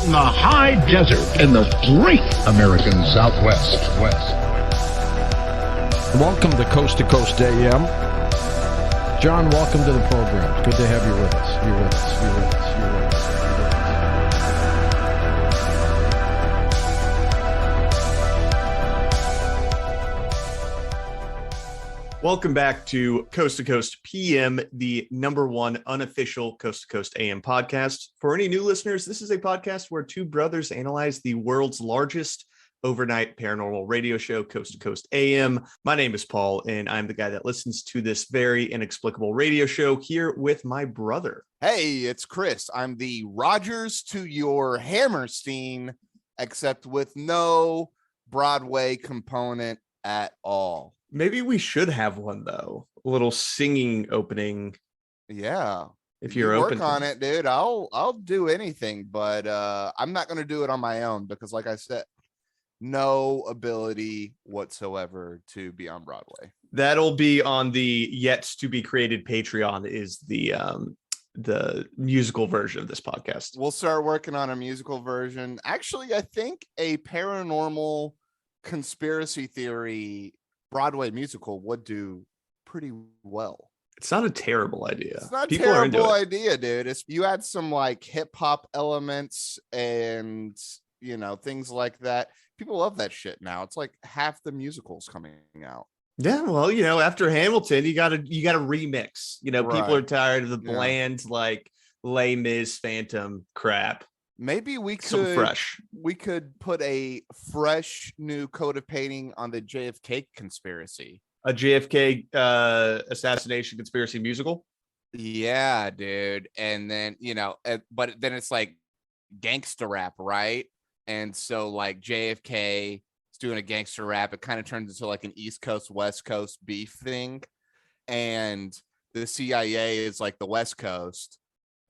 from the high desert in the great American Southwest. Welcome to Coast AM. John, welcome to the program. Good to have you with us. You're with us. Welcome back to Coast PM, the number one unofficial Coast AM podcast. For any new listeners, this is a podcast where two brothers analyze the world's largest overnight paranormal radio show, Coast AM. My name is Paul, and I'm the guy that listens to this very inexplicable radio show here with my brother. Hey, it's Chris. I'm the Rogers to your Hammerstein, except with no Broadway component at all. Maybe we should have one, though. A little singing opening. Yeah. If you're open on it, dude, I'll do anything, but I'm not going to do it on my own because, like I said, no ability whatsoever to be on Broadway. That'll be on the yet to be created Patreon, is the musical version of this podcast. We'll start working on a musical version. Actually, I think a paranormal conspiracy theory Broadway musical would do pretty well. It's not a terrible idea. It's not a terrible idea, dude. You add some like hip hop elements and, you know, things like that. People love that shit now. It's like half the musicals coming out. Yeah, well, you know, after Hamilton, you gotta remix. You know, Right. People are tired of the bland, like Les Mis Phantom crap. Maybe we could put a fresh new coat of painting on the JFK conspiracy. A JFK assassination conspiracy musical. Yeah, dude. And then, you know, but then it's like gangster rap, right? And so like JFK is doing a gangster rap. It kind of turns into like an East Coast, West Coast beef thing. And the CIA is like the West Coast.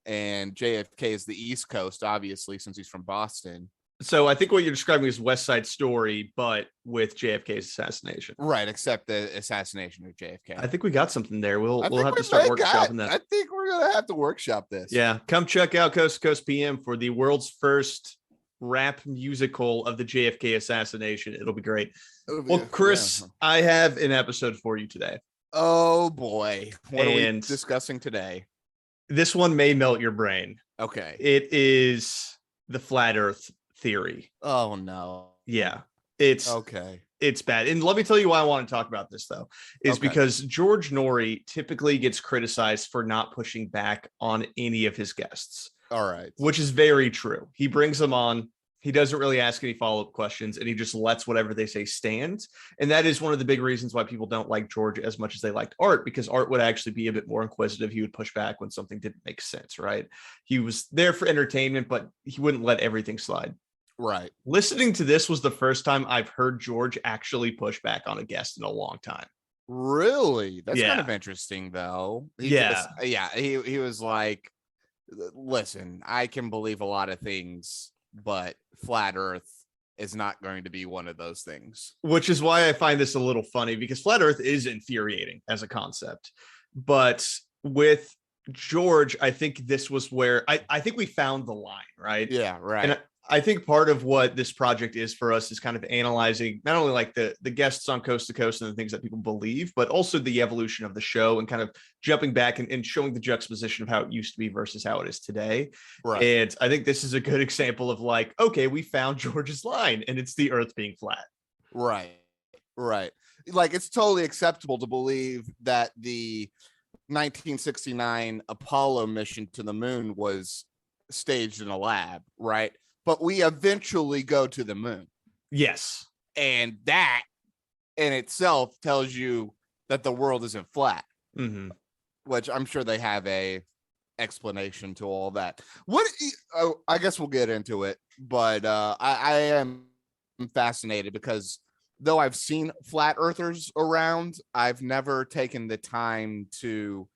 And JFK is the East Coast, obviously, since he's from Boston. So I think what you're describing is West Side Story, but with JFK's assassination. Right, except the assassination of JFK. I think we got something there. We'll have to start workshopping that. I think we're going to have to workshop this. Yeah, come check out Coast to Coast PM for the world's first rap musical of the JFK assassination. It'll be great. Well, Chris, yeah. I have an episode for you today. Oh, boy. What are we discussing today? This one may melt your brain. Okay. It is the flat earth theory. Oh, no. Yeah. It's bad. And let me tell you why I want to talk about this, though, is because George Noory typically gets criticized for not pushing back on any of his guests. All right. Which is very true. He brings them on. He doesn't really ask any follow-up questions, and he just lets whatever they say stand. And that is one of the big reasons why people don't like George as much as they liked Art, because Art would actually be a bit more inquisitive. He would push back when something didn't make sense, right? He was there for entertainment, but he wouldn't let everything slide. Right. Listening to this was the first time I've heard George actually push back on a guest in a long time. Really? That's kind of interesting, though. He was like, listen, I can believe a lot of things, but flat earth is not going to be one of those things. Which is why I find this a little funny, because flat earth is infuriating as a concept. But with George, I think this was where I think we found the line, right? Yeah, right. And I think part of what this project is for us is kind of analyzing not only like the guests on Coast to Coast and the things that people believe, but also the evolution of the show and kind of jumping back and showing the juxtaposition of how it used to be versus how it is today. Right. And I think this is a good example of like, okay, we found George's line and it's the earth being flat. Right. Right. Like it's totally acceptable to believe that the 1969 Apollo mission to the moon was staged in a lab, right? But we eventually go to the moon. Yes. And that in itself tells you that the world isn't flat, which I'm sure they have a explanation to all that. I guess we'll get into it, but I am fascinated because though I've seen flat earthers around, I've never taken the time to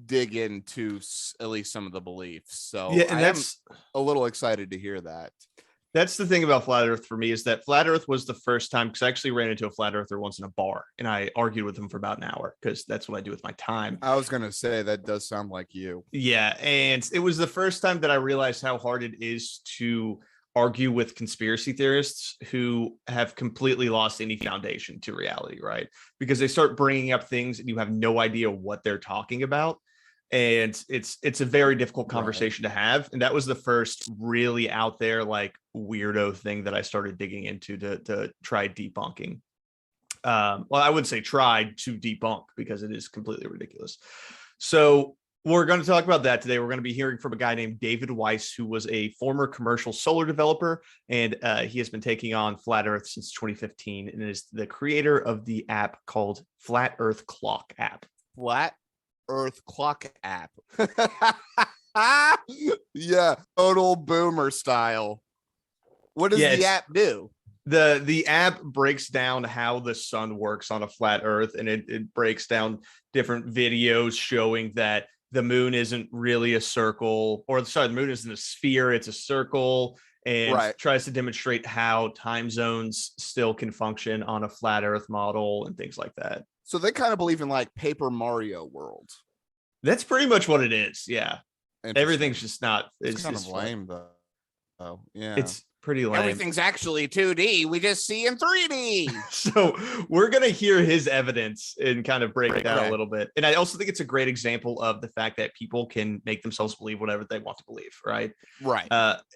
dig into at least some of the beliefs. So yeah, and that's a little excited to hear that. That's the thing about flat earth for me, is that flat earth was the first time, because I actually ran into a flat earther once in a bar and I argued with him for about an hour because that's what I do with my time. I was going to say that does sound like you. Yeah. And it was the first time that I realized how hard it is to argue with conspiracy theorists who have completely lost any foundation to reality, right? Because they start bringing up things and you have no idea what they're talking about. And it's a very difficult conversation to have. And that was the first really out there, like, weirdo thing that I started digging into to try debunking. Well, I wouldn't say tried to debunk, because it is completely ridiculous. So we're going to talk about that today. We're going to be hearing from a guy named David Weiss, who was a former commercial solar developer, and he has been taking on Flat Earth since 2015 and is the creator of the app called Flat Earth Clock app. Flat Earth Clock app. Yeah, total boomer style. What does the app do? The app breaks down how the sun works on a flat Earth, and it breaks down different videos showing that the moon isn't really a circle, or sorry, the moon isn't a sphere, it's a circle, and tries to demonstrate how time zones still can function on a flat Earth model and things like that. So they kind of believe in like Paper Mario World. That's pretty much what it is. Yeah. Everything's just not. It's kind of lame though. Oh, yeah. It's pretty lame. Everything's actually 2D. We just see in 3D. So we're going to hear his evidence and kind of break it down a little bit. And I also think it's a great example of the fact that people can make themselves believe whatever they want to believe. Right.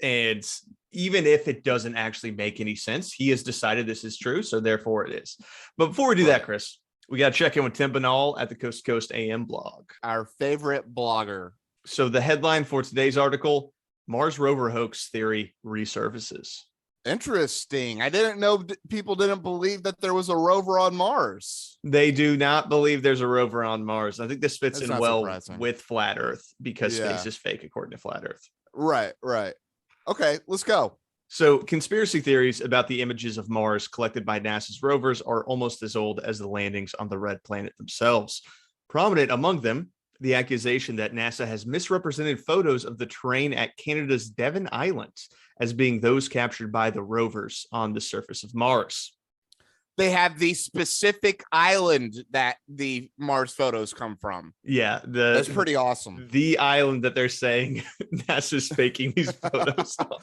And even if it doesn't actually make any sense, he has decided this is true. So therefore it is. But before we do that, Chris, we got to check in with Tim Banal at the Coast to Coast AM blog. Our favorite blogger. So the headline for today's article: Mars rover hoax theory resurfaces. Interesting. I didn't know people didn't believe that there was a rover on Mars. They do not believe there's a rover on Mars. I think this fits in well with Flat Earth, because space is fake according to Flat Earth. Right. Okay, let's go. So conspiracy theories about the images of Mars collected by NASA's rovers are almost as old as the landings on the red planet themselves. Prominent among them, the accusation that NASA has misrepresented photos of the terrain at Canada's Devon Islands as being those captured by the rovers on the surface of Mars. They have the specific island that the Mars photos come from. Yeah, that's pretty awesome. The island that they're saying NASA's faking these photos on.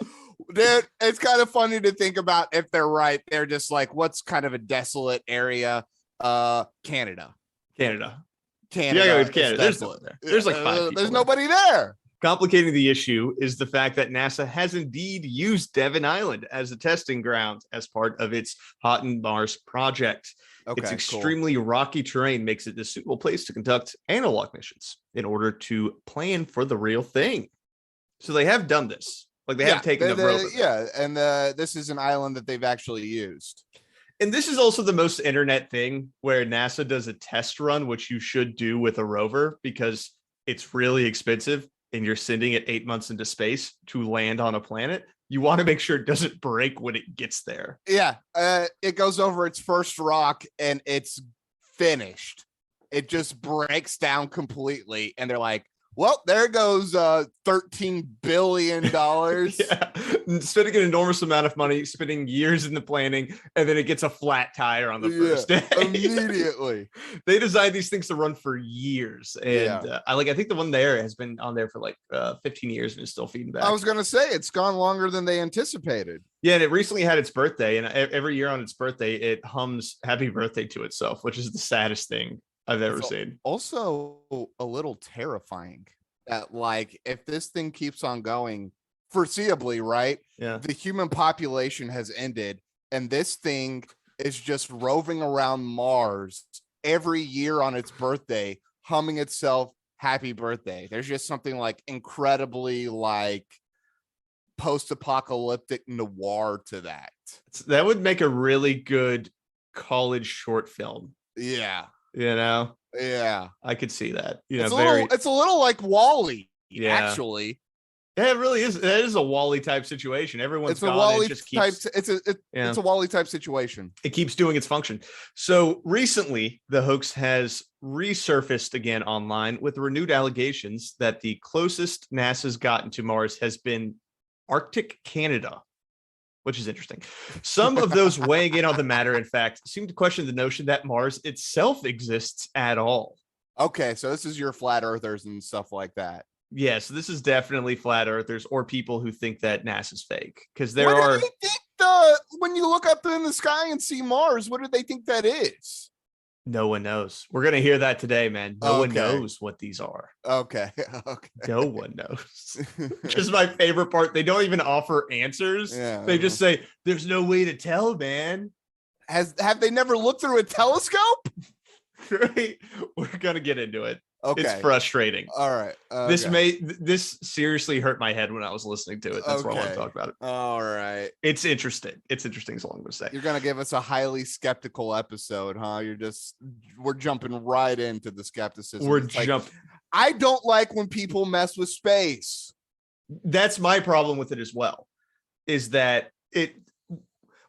Dude, it's kind of funny to think about if they're right. They're just like, what's kind of a desolate area? Canada. Yeah, it's Canada. There's no one there. There's like 5 people. There's nobody there. Complicating the issue is the fact that NASA has indeed used Devon Island as a testing ground as part of its Hot and Mars project. Its extremely rocky terrain makes it a suitable place to conduct analog missions in order to plan for the real thing. So they have done this. Like they have taken the rover. Yeah, and this is an island that they've actually used. And this is also the most internet thing where NASA does a test run, which you should do with a rover because it's really expensive and you're sending it 8 months into space to land on a planet. You want to make sure it doesn't break when it gets there. Yeah, it goes over its first rock and it's finished. It just breaks down completely. And they're like, well, there goes $13 billion. Spending an enormous amount of money, spending years in the planning, and then it gets a flat tire on the first day. Immediately. They designed these things to run for years. And I think the one there has been on there for like 15 years and is still feeding back. I was going to say it's gone longer than they anticipated. Yeah, and it recently had its birthday. And every year on its birthday, it hums happy birthday to itself, which is the saddest thing I've ever seen. Also a little terrifying that, like, if this thing keeps on going foreseeably, right? Yeah. The human population has ended and this thing is just roving around Mars every year on its birthday, humming itself happy birthday. There's just something like incredibly like post-apocalyptic noir to that. That would make a really good college short film. Yeah. You know? Yeah. I could see that. It's a little like Wall-E, actually. Yeah, it really is. That is a Wall-E type situation. Everyone's gone. It's a Wall-E type situation. It keeps doing its function. So recently, the hoax has resurfaced again online with renewed allegations that the closest NASA's gotten to Mars has been Arctic Canada, which is interesting. Some of those weighing in on the matter, in fact, seem to question the notion that Mars itself exists at all. Okay, so this is your flat earthers and stuff like that. Yeah, so this is definitely flat earthers or people who think that NASA's fake, because there What do are. they think when you look up in the sky and see Mars, what do they think that is? No one knows. We're going to hear that today, man. No one Okay. knows what these are. Okay. No one knows. Which is my favorite part. They don't even offer answers. Yeah. They just say, there's no way to tell, man. Have they never looked through a telescope? Right? We're going to get into it. Okay. It's frustrating. All right. Okay. This seriously hurt my head when I was listening to it. That's why I want to talk about it. All right. It's interesting. It's interesting is all I'm going to say. You're going to give us a highly skeptical episode, huh? We're jumping right into the skepticism. I don't like when people mess with space. That's my problem with it as well. Is that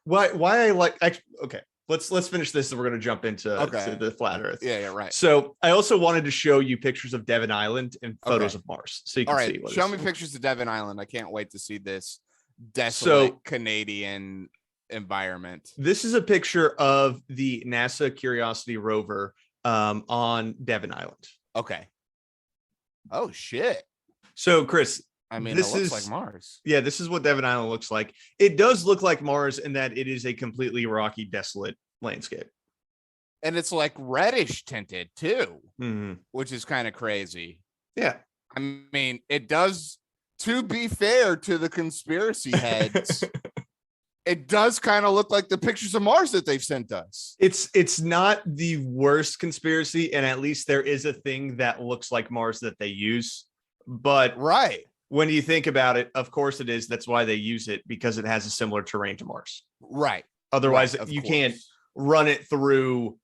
why I like, okay. Let's finish this and we're going to jump into to the flat earth. Yeah, right. So I also wanted to show you pictures of Devon Island and photos of Mars. So you can see what show me pictures of Devon Island. I can't wait to see this desolate Canadian environment. This is a picture of the NASA Curiosity rover on Devon Island. Okay. Oh, shit. So, Chris, I mean, it looks like Mars. Yeah, this is what Devon Island looks like. It does look like Mars in that it is a completely rocky, desolate landscape. And it's like reddish tinted too, which is kind of crazy. Yeah. I mean, it does, to be fair to the conspiracy heads, it does kind of look like the pictures of Mars that they've sent us. It's not the worst conspiracy, and at least there is a thing that looks like Mars that they use. But right. When you think about it, of course it is. That's why they use it, because it has a similar terrain to Mars. Right. Otherwise, you can't run it through,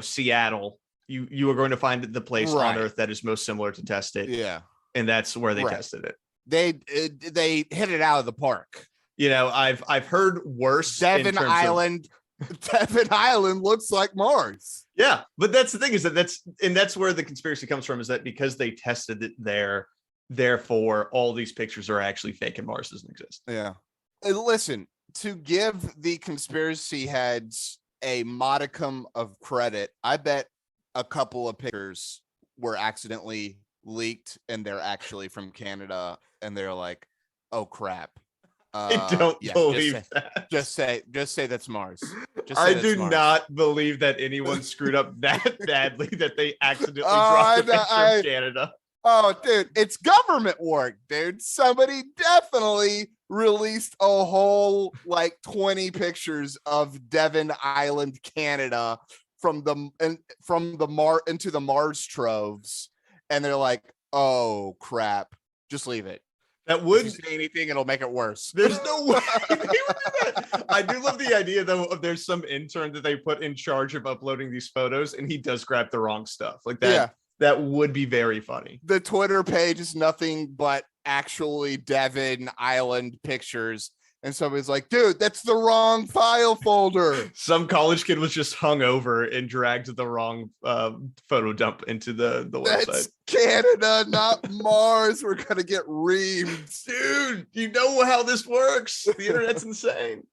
Seattle. You are going to find the place on Earth that is most similar to test it. Yeah. And that's where they tested it. They hit it out of the park. I've heard worse. Devon Island looks like Mars. Yeah, but that's the thing, is that's where the conspiracy comes from, is that because they tested it there, therefore all these pictures are actually fake and Mars doesn't exist. Yeah. Listen, to give the conspiracy heads a modicum of credit, I bet a couple of pictures were accidentally leaked and they're actually from Canada and they're like, oh crap. I don't believe that. Just say that's Mars. I do not believe that anyone screwed up that badly that they accidentally dropped the picture of Canada. Oh, dude, it's government work, dude. Somebody definitely released a whole 20 pictures of Devon Island, Canada, into the Mars troves, and they're like, "Oh crap, just leave it." That would say anything, it'll make it worse. There's no way they would do that. I do love the idea though of there's some intern that they put in charge of uploading these photos, and he does grab the wrong stuff like that. Yeah. That would be very funny. The Twitter page is nothing but actually Devon Island pictures. And somebody's like, dude, that's the wrong file folder. Some college kid was just hung over and dragged the wrong photo dump into the website. That's Canada, not Mars. We're going to get reamed. Dude, you know how this works. The internet's insane.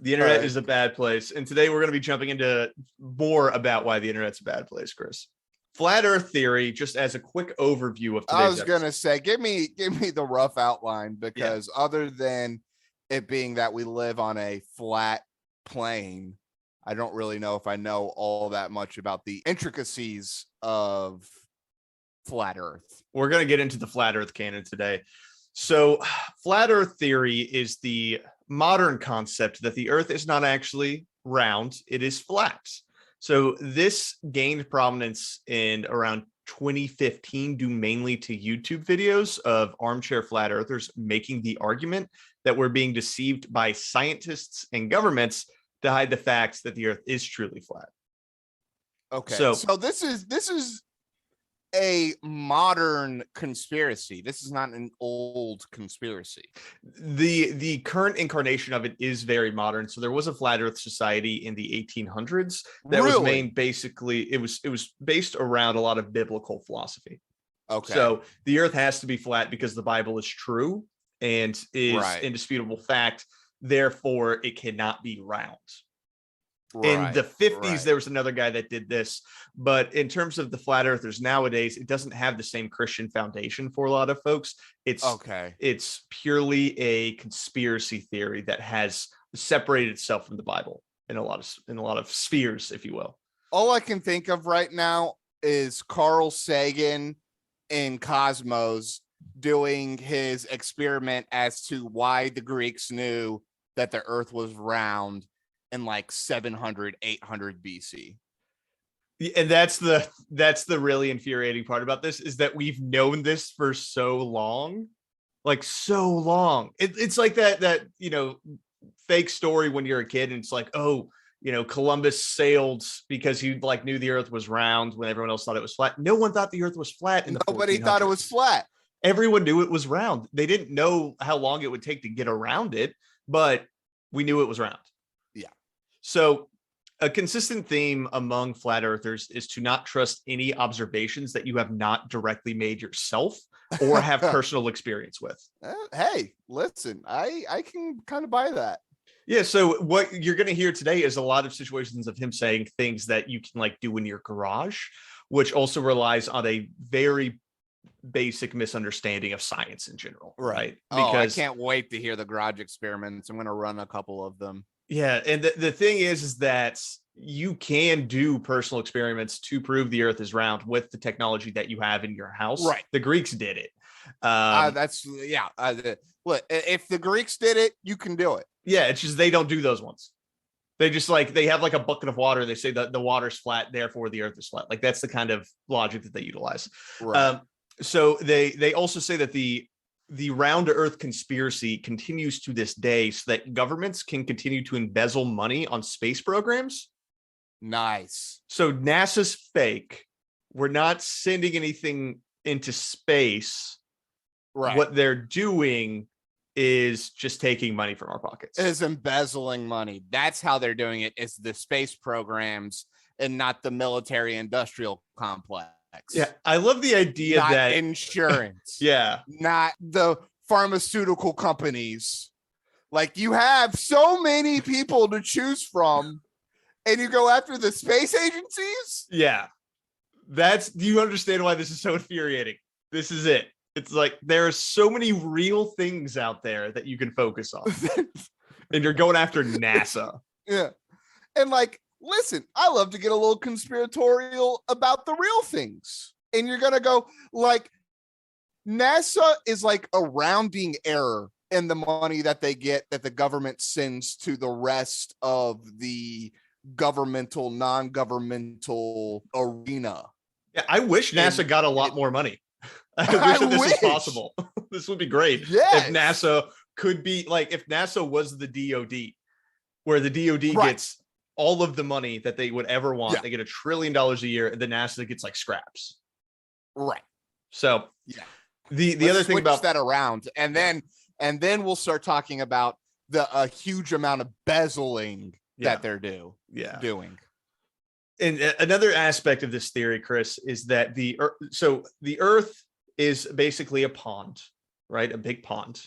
The internet is a bad place. And today we're going to be jumping into more about why the internet's a bad place, Chris. Flat Earth theory, just as a quick overview of today's episode. Going to say, give me the rough outline, because other than it being that we live on a flat plane, I don't really know if I know all that much about the intricacies of Flat Earth. We're going to get into the Flat Earth canon today. So Flat Earth theory is the modern concept that the Earth is not actually round, it is flat. So this gained prominence in around 2015 due mainly to YouTube videos of armchair flat earthers making the argument that we're being deceived by scientists and governments to hide the facts that the Earth is truly flat. Okay, so this is a modern conspiracy. This is not an old conspiracy. The current incarnation of it is very modern. So there was a flat Earth society in the 1800s that was made basically, it was based around a lot of biblical philosophy. Okay. So the Earth has to be flat because the Bible is true and is indisputable fact. Therefore, it cannot be round. In the 50s, there was another guy that did this. But in terms of the flat earthers nowadays, it doesn't have the same Christian foundation for a lot of folks. It's purely a conspiracy theory that has separated itself from the Bible in a lot of spheres, if you will. All I can think of right now is Carl Sagan in Cosmos doing his experiment as to why the Greeks knew that the earth was round in like 700, 800 BC. And that's the really infuriating part about this, is that we've known this for so long, It's like that fake story when you're a kid and it's like, oh, Columbus sailed because he knew the earth was round when everyone else thought it was flat. No one thought the earth was flat. Nobody thought it was flat. Everyone knew it was round. They didn't know how long it would take to get around it, but we knew it was round. Yeah. So a consistent theme among flat earthers is to not trust any observations that you have not directly made yourself or have personal experience with. Hey, listen, I can kind of buy that. Yeah. So what you're going to hear today is a lot of situations of him saying things that you can do in your garage, which also relies on a very basic misunderstanding of science in general. Right. Because I can't wait to hear the garage experiments. I'm going to run a couple of them. Yeah. And the thing is that you can do personal experiments to prove the earth is round with the technology that you have in your house. Right. The Greeks did it. Look, if the Greeks did it, you can do it. Yeah. It's just, they don't do those ones. They just they have a bucket of water. They say that the water's flat, therefore the earth is flat. That's the kind of logic that they utilize. Right. So they also say that the round earth conspiracy continues to this day so that governments can continue to embezzle money on space programs. Nice. So NASA's fake. We're not sending anything into space. Right. What they're doing is just taking money from our pockets. Is embezzling money. That's how they're doing it, is the space programs and not the military industrial complex. Yeah, I love the idea not that insurance. Yeah. Not the pharmaceutical companies. You have so many people to choose from and you go after the space agencies? Yeah. Do you understand why this is so infuriating? This is it. It's there are so many real things out there that you can focus on. And you're going after NASA. Yeah. And listen, I love to get a little conspiratorial about the real things. And you're going to go NASA is a rounding error in the money that they get that the government sends to the rest of the governmental, non-governmental arena. Yeah, I wish NASA got a lot more money. I wish that this was possible. This would be great. Yes. If NASA could be if NASA was the DOD, where the DOD gets all of the money that they would ever want. They get $1 trillion a year, and the NASA gets scraps. Right. So the other thing about that around, and then we'll start talking about a huge amount of bezeling that they're doing. And another aspect of this theory, Chris, is that the Earth is basically a pond, right? A big pond,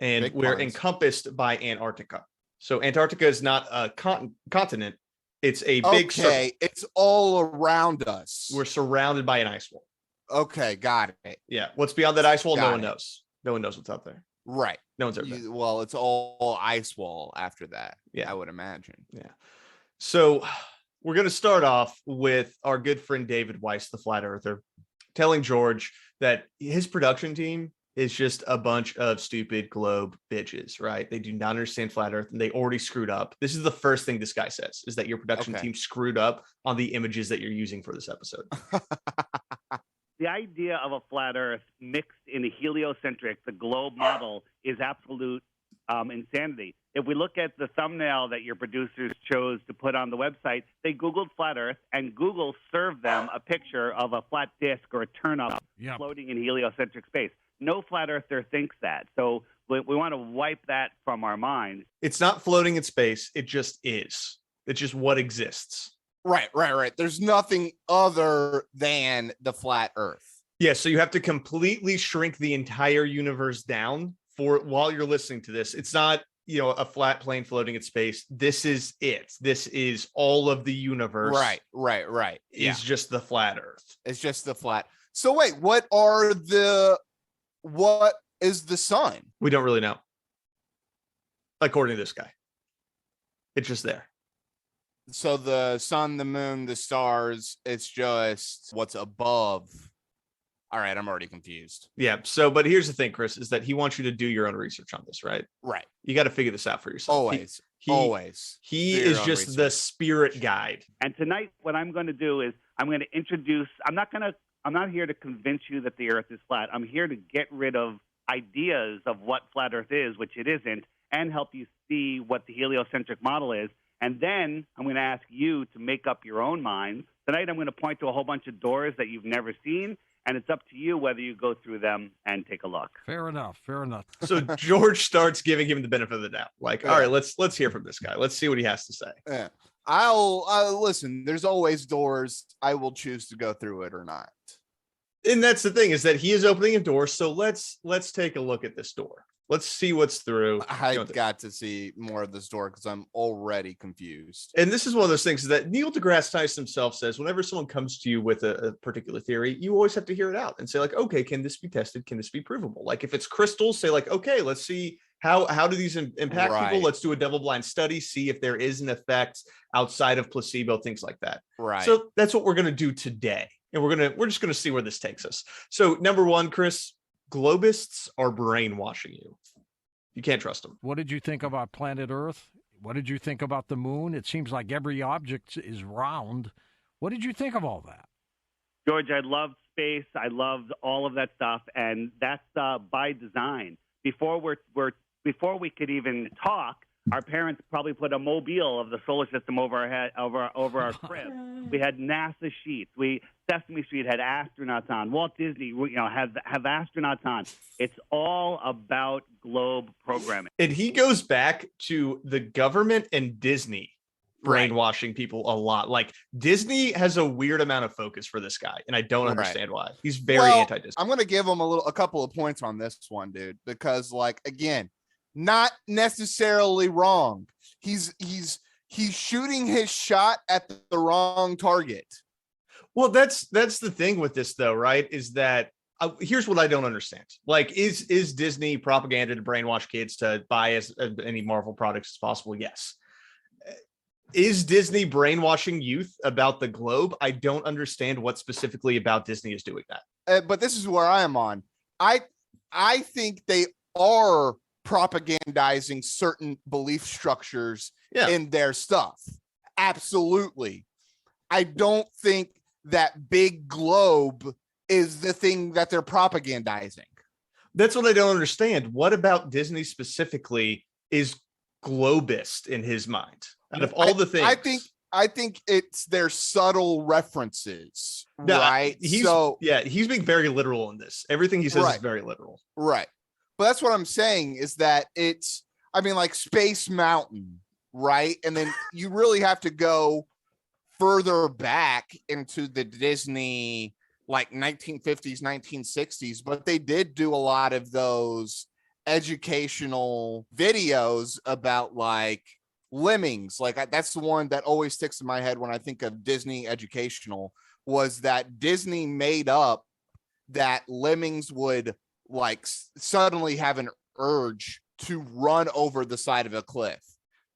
and we're encompassed by Antarctica. So Antarctica is not a continent; it's a big circle. It's all around us. We're surrounded by an ice wall. Okay, got it. Yeah, what's beyond that ice wall? No one knows. No one knows what's out there. Right. No one's ever been. Well, it's all ice wall after that. Yeah, I would imagine. Yeah. So we're going to start off with our good friend David Weiss, the flat earther, telling George that his production team is just a bunch of stupid globe bitches, right? They do not understand flat earth and they already screwed up. This is the first thing this guy says, is that your production team screwed up on the images that you're using for this episode. The idea of a flat earth mixed in a heliocentric, the globe model, is absolute insanity. If we look at the thumbnail that your producers chose to put on the website, they Googled flat earth and Google served them a picture of a flat disk or a turnip floating in heliocentric space. No flat earther thinks that. So we want to wipe that from our mind. It's not floating in space. It just is. It's just what exists. Right. There's nothing other than the flat earth. Yeah. So you have to completely shrink the entire universe down while you're listening to this. It's not a flat plane floating in space. This is it. This is all of the universe. Right. Is just the flat Earth. It's just the flat. So wait, what is the sun? We don't really know. According to this guy. It's just there. So the sun, the moon, the stars, it's just what's above. All right, I'm already confused. Yeah. So, but here's the thing, Chris, is that he wants you to do your own research on this, right? Right. You got to figure this out for yourself. Always. He is just the spirit guide. And tonight, what I'm going to do is I'm going to introduce. I'm not here to convince you that the Earth is flat. I'm here to get rid of ideas of what flat Earth is, which it isn't, and help you see what the heliocentric model is. And then I'm going to ask you to make up your own minds. Tonight, I'm going to point to a whole bunch of doors that you've never seen. And it's up to you whether you go through them and take a look. Fair enough. So George starts giving him the benefit of the doubt. Like, all right, let's hear from this guy. Let's see what he has to say. Yeah. I'll listen. There's always doors. I will choose to go through it or not. And that's the thing, is that he is opening a door. So let's take a look at this door. Let's see what's through. I got to see more of this door because I'm already confused. And this is one of those things that Neil deGrasse Tyson himself says, whenever someone comes to you with a particular theory, you always have to hear it out and say, like, okay, can this be tested? Can this be provable? Like, if it's crystals, say, like, okay, let's see how do these impact people? Let's do a double-blind study, see if there is an effect outside of placebo, things like that. Right. So that's what we're going to do today. And we're just going to see where this takes us. So number one, Chris, globists are brainwashing you. You can't trust them. What did you think about planet Earth? What did you think about the moon? It seems like every object is round. What did you think of all that? George, I loved space. I loved all of that stuff, and that's by design. Before we could even talk, our parents probably put a mobile of the solar system over our head, over our crib. We had NASA sheets. Sesame Street had astronauts on. Walt Disney, have astronauts on. It's all about globe programming. And he goes back to the government and Disney brainwashing people a lot. Like, Disney has a weird amount of focus for this guy, and I don't understand why. He's very anti-Disney. I'm going to give him a couple of points on this one, dude, because, like, again, not necessarily wrong. He's shooting his shot at the wrong target. Well, that's the thing with this, though, right? Is that here's what I don't understand. Like, is Disney propaganda to brainwash kids to buy as many Marvel products as possible? Yes. Is Disney brainwashing youth about the globe? I don't understand what specifically about Disney is doing that. But this is where I am on. I think they are propagandizing certain belief structures in their stuff. Absolutely. I don't think that big globe is the thing that they're propagandizing. That's what I don't understand. What about Disney specifically is globist in his mind? Out of all the things, I think it's their subtle references, right? He's being very literal in this. Everything he says is very literal. Right. But that's what I'm saying, is that like Space Mountain, right? And then you really have to go further back into the Disney, like 1950s, 1960s, but they did do a lot of those educational videos about, like, lemmings. Like, that's the one that always sticks in my head when I think of Disney educational, was that Disney made up that lemmings would, like, suddenly have an urge to run over the side of a cliff.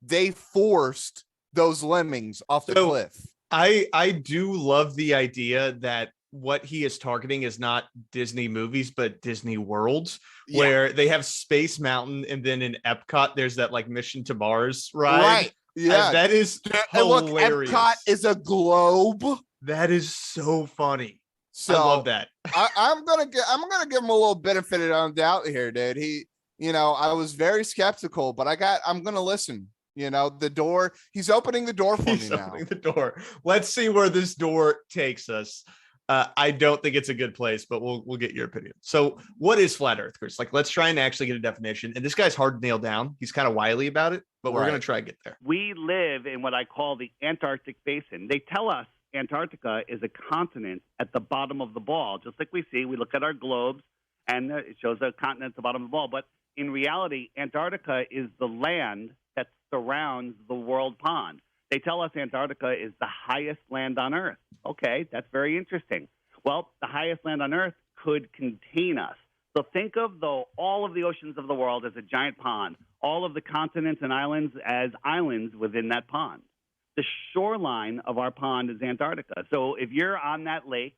They forced those lemmings off the cliff. I do love the idea that what he is targeting is not Disney movies, but Disney worlds, where they have Space Mountain, and then in Epcot, there's that, like, Mission to Mars ride. Right. Yeah. And that is hilarious. Look, Epcot is a globe. That is so funny. So I love that. I'm gonna give him a little benefit of the doubt here, dude. I was very skeptical, but I'm gonna listen. The door, he's opening the door for me now. Opening the door. Let's see where this door takes us. I don't think it's a good place, but we'll get your opinion. So what is flat Earth, Chris? Like, let's try and actually get a definition. And this guy's hard to nail down. He's kind of wily about it, but we're going to try and get there. We live in what I call the Antarctic Basin. They tell us Antarctica is a continent at the bottom of the ball. Just like we look at our globes, and it shows a continent at the bottom of the ball. But in reality, Antarctica is the land that surrounds the world pond. They tell us Antarctica is the highest land on Earth. Okay, that's very interesting. Well, the highest land on Earth could contain us. So think of all of the oceans of the world as a giant pond, all of the continents and islands as islands within that pond. The shoreline of our pond is Antarctica. So if you're on that lake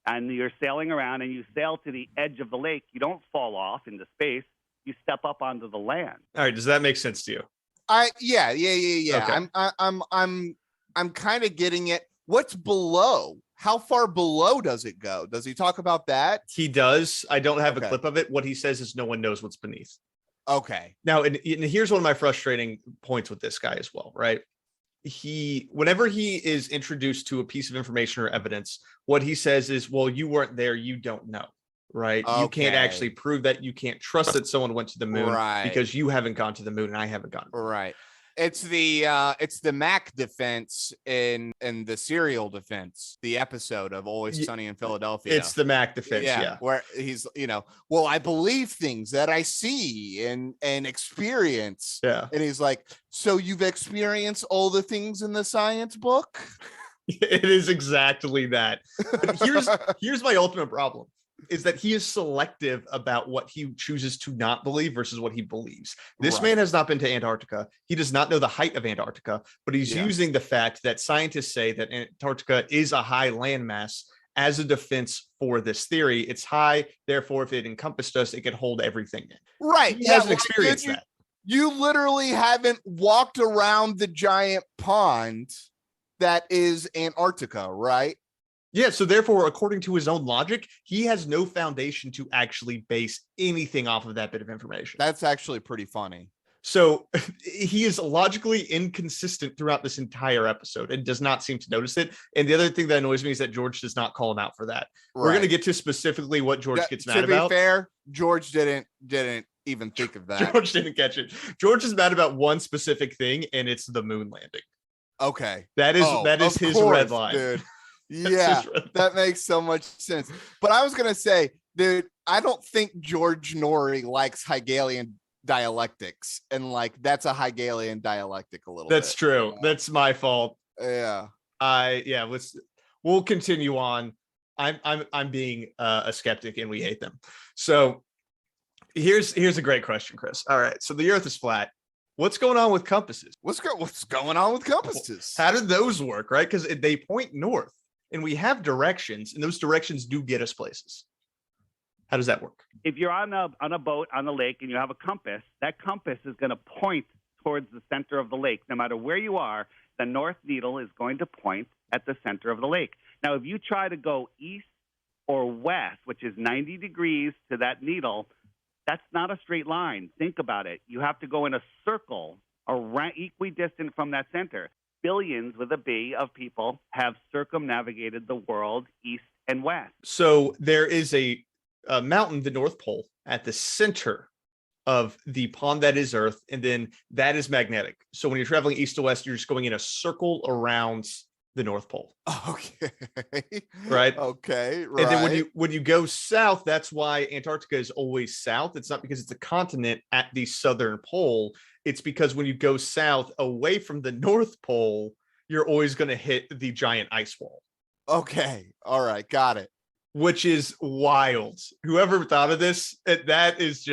and you're sailing around and you sail to the edge of the lake, you don't fall off into space. You step up onto the land. All right. Does that make sense to you? Yeah. Okay. I'm kind of getting it. What's below? How far below does it go? Does he talk about that? He does. I don't have Okay. a clip of it. What he says is no one knows what's beneath. Okay. Now, and here's one of my frustrating points with this guy as well, right? Whenever he is introduced to a piece of information or evidence, what he says is, well, you weren't there, you don't know, right? You can't Okay. actually prove that. You can't trust that someone went to the moon Right. because you haven't gone to the moon and I haven't gone. Right. It's the Mac defense in the serial defense, the episode of Always Sunny in Philadelphia. It's the Mac defense, yeah. Where he's, well, I believe things that I see and experience. Yeah. And he's like, so you've experienced all the things in the science book? It is exactly that. But here's my ultimate problem. Is that he is selective about what he chooses to not believe versus what he believes. This man has not been to Antarctica. He does not know the height of Antarctica, but he's using the fact that scientists say that Antarctica is a high landmass as a defense for this theory. It's high, therefore, if it encompassed us, it could hold everything in. Right. He hasn't experienced that. You literally haven't walked around the giant pond that is Antarctica, right? Yeah, so therefore, according to his own logic, he has no foundation to actually base anything off of that bit of information. That's actually pretty funny. So he is logically inconsistent throughout this entire episode and does not seem to notice it. And the other thing that annoys me is that George does not call him out for that. Right. We're going to get to specifically what George gets mad about. To be fair, George didn't even think of that. George didn't catch it. George is mad about one specific thing, and it's the moon landing. Okay. That is his red line. Dude. Yeah, that makes so much sense. But I was going to say, dude, I don't think George Noory likes Hegelian dialectics. And that's a Hegelian dialectic a little bit. That's true. Yeah. That's my fault. Yeah. We'll continue on. I'm being a skeptic and we hate them. So here's a great question, Chris. All right. So the earth is flat. What's going on with compasses? What's going on with compasses? How did those work? Right. Because they point north. And we have directions, and those directions do get us places. How does that work? If you're on a boat on the lake and you have a compass, that compass is going to point towards the center of the lake. No matter where you are, the north needle is going to point at the center of the lake. Now, if you try to go east or west, which is 90 degrees to that needle, that's not a straight line. Think about it. You have to go in a circle around, equidistant from that center. Billions with a B of people have circumnavigated the world east and west. So there is a mountain, the North Pole, at the center of the pond that is Earth, and then that is magnetic. So when you're traveling east to west, you're just going in a circle around the North Pole. Okay. Right. Okay. Right. And then when you go south, that's why Antarctica is always south. It's not because it's a continent at the southern pole. It's because when you go south away from the North Pole, you're always going to hit the giant ice wall. Okay. All right. Got it. Which is wild. Whoever thought of this, that is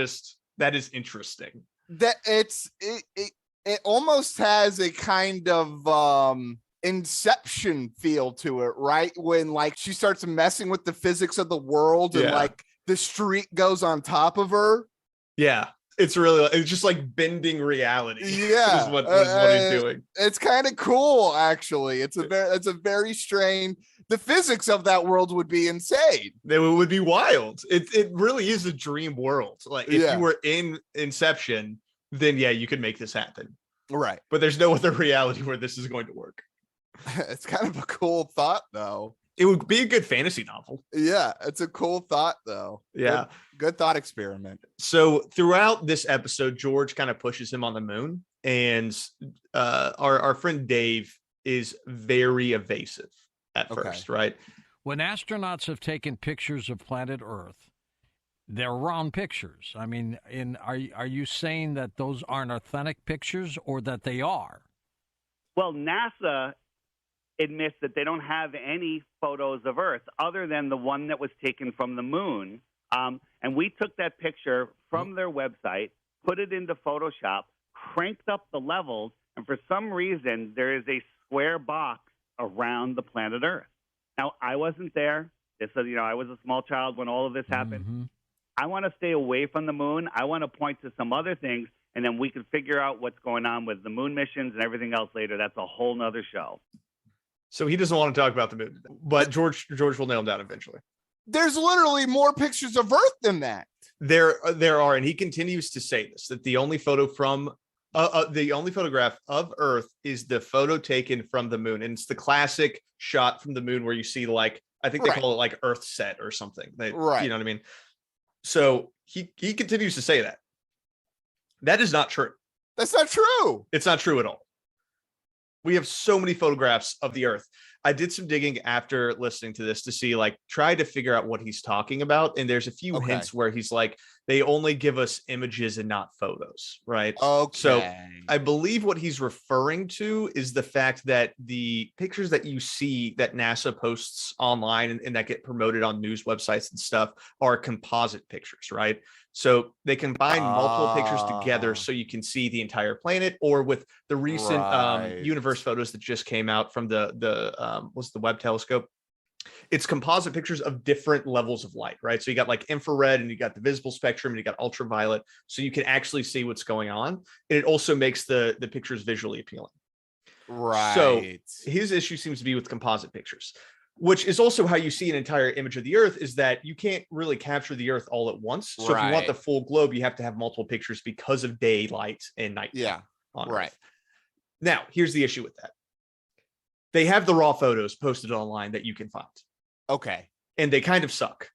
interesting. That it almost has a kind of Inception feel to it, right? When she starts messing with the physics of the world and the street goes on top of her. Yeah. It's just like bending reality. Yeah. is what he's doing. It's kind of cool, actually. It's a very strange. The physics of that world would be insane. It would be wild. It really is a dream world. Like if you were in Inception, then you could make this happen. Right. But there's no other reality where this is going to work. It's kind of a cool thought, though. It would be a good fantasy novel. Yeah, it's a cool thought, though. Yeah. Good thought experiment. So throughout this episode, George kind of pushes him on the moon, and our friend Dave is very evasive at first, right? When astronauts have taken pictures of planet Earth, They're round pictures. I mean, are you saying that those aren't authentic pictures or that they are? Well, NASA admits that they don't have any photos of Earth other than the one that was taken from the moon. And we took that picture from their website, put it into Photoshop, cranked up the levels, and for some reason, there is a square box around the planet Earth. Now, I wasn't there. I was a small child when all of this happened. Mm-hmm. I want to stay away from the moon. I want to point to some other things, and then we can figure out what's going on with the moon missions and everything else later. That's a whole nother show. So he doesn't want to talk about the moon, but George will nail him down eventually. There's literally more pictures of Earth than that. There are, and he continues to say this, that the only photograph of Earth is the photo taken from the moon, and it's the classic shot from the moon where you see, like, I think they call it like Earth set or something. Right. You know what I mean? So he continues to say that. That is not true. That's not true. It's not true at all. We have so many photographs of the Earth. I did some digging after listening to this to see, like, try to figure out what he's talking about. And there's a few hints where he's like, they only give us images and not photos, right? Okay. So I believe what he's referring to is the fact that the pictures that you see that NASA posts online and that get promoted on news websites and stuff are composite pictures, right? So they combine multiple pictures together so you can see the entire planet, or with the recent universe photos that just came out from the what's the Webb telescope. It's composite pictures of different levels of light, right? So you got like infrared, and you got the visible spectrum, and you got ultraviolet, so you can actually see what's going on. And it also makes the pictures visually appealing. Right. So his issue seems to be with composite pictures, which is also how you see an entire image of the Earth, is that you can't really capture the Earth all at once. So if you want the full globe, you have to have multiple pictures because of daylight and night. Yeah. Right. Earth. Now, here's the issue with that. They have the raw photos posted online that you can find. Okay. And they kind of suck.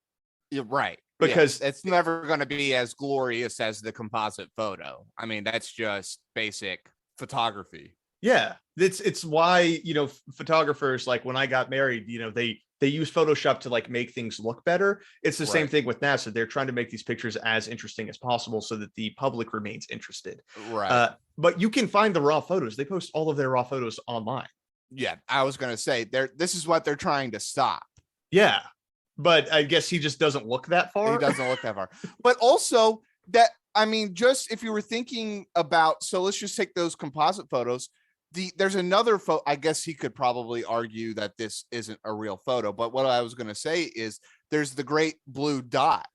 You're right. Because it's never going to be as glorious as the composite photo. I mean, that's just basic photography. Yeah, it's why, photographers, like when I got married, they use Photoshop to like make things look better. It's the same thing with NASA. They're trying to make these pictures as interesting as possible so that the public remains interested. Right. But you can find the raw photos. They post all of their raw photos online. Yeah, I was going to say this is what they're trying to stop. Yeah, but I guess he just doesn't look that far. He doesn't look that far. But also that, I mean, just if you were thinking about, so let's just take those composite photos. There's another photo. I guess he could probably argue that this isn't a real photo, but what I was going to say is there's the great blue dot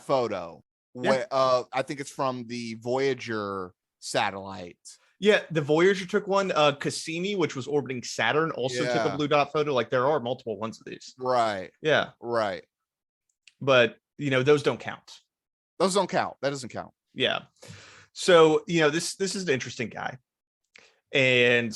photo. Where, I think it's from the Voyager satellite. Yeah, the Voyager took one. Cassini, which was orbiting Saturn, also took a blue dot photo. Like, there are multiple ones of these. Right. Yeah. Right. But, those don't count. Those don't count. That doesn't count. Yeah. So, this is an interesting guy. And,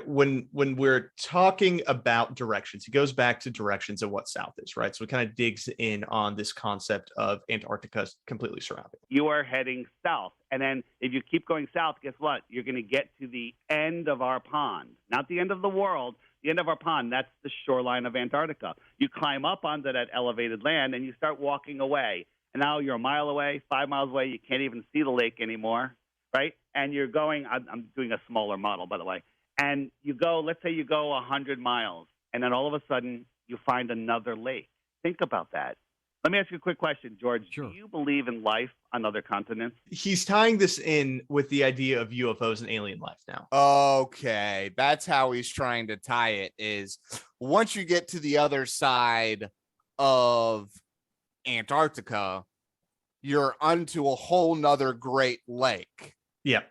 when we're talking about directions, he goes back to directions of what south is, right? So it kind of digs in on this concept of Antarctica completely surrounded. You are heading south. And then if you keep going south, guess what? You're going to get to the end of our pond, not the end of the world, the end of our pond. That's the shoreline of Antarctica. You climb up onto that elevated land and you start walking away. And now you're a mile away, 5 miles away. You can't even see the lake anymore. Right? And you're going, I'm doing a smaller model, by the way. And you go, let's say you go 100 miles, and then all of a sudden you find another lake. Think about that. Let me ask you a quick question, George. Sure. Do you believe in life on other continents? He's tying this in with the idea of UFOs and alien life now. Okay. That's how he's trying to tie it, is once you get to the other side of Antarctica, you're onto a whole nother Great Lake. Yeah.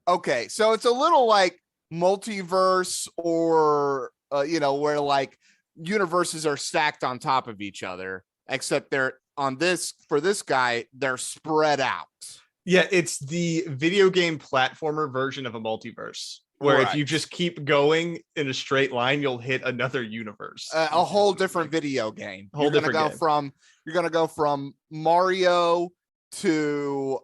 Okay, so it's a little like multiverse, or where like universes are stacked on top of each other, except they're for this guy, they're spread out. Yeah, it's the video game platformer version of a multiverse, where if you just keep going in a straight line, you'll hit another universe. A whole different video game. You're gonna go from Mario to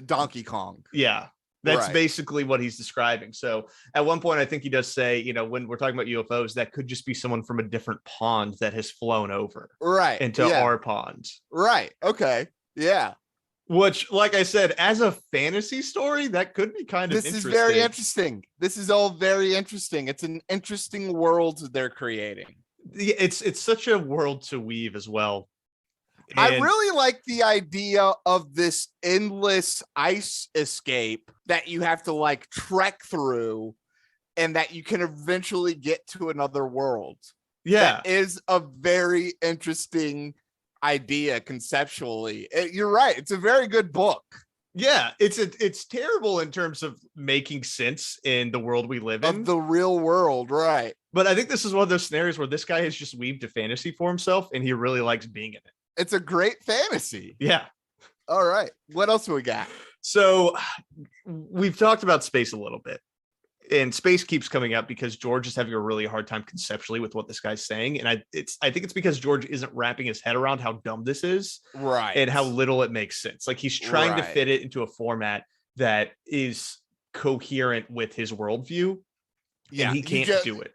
Donkey Kong. Yeah. That's basically what he's describing. So at one point, I think he does say, when we're talking about UFOs, that could just be someone from a different pond that has flown over into our pond. Right. Okay. Yeah. Which, like I said, as a fantasy story, that could be kind of interesting. This is very interesting. This is all very interesting. It's an interesting world they're creating. It's such a world to weave as well. I really like the idea of this endless ice escape that you have to like trek through and that you can eventually get to another world. Yeah. That is a very interesting idea conceptually. You're right. It's a very good book. Yeah, it's terrible in terms of making sense in the world we live in. Of the real world, right. But I think this is one of those scenarios where this guy has just weaved a fantasy for himself and he really likes being in it. It's a great fantasy. Yeah. All right. What else do we got? So we've talked about space a little bit, and space keeps coming up because George is having a really hard time conceptually with what this guy's saying. And I think it's because George isn't wrapping his head around how dumb this is. Right. And how little it makes sense. Like he's trying to fit it into a format that is coherent with his worldview. Yeah. And he can't do it.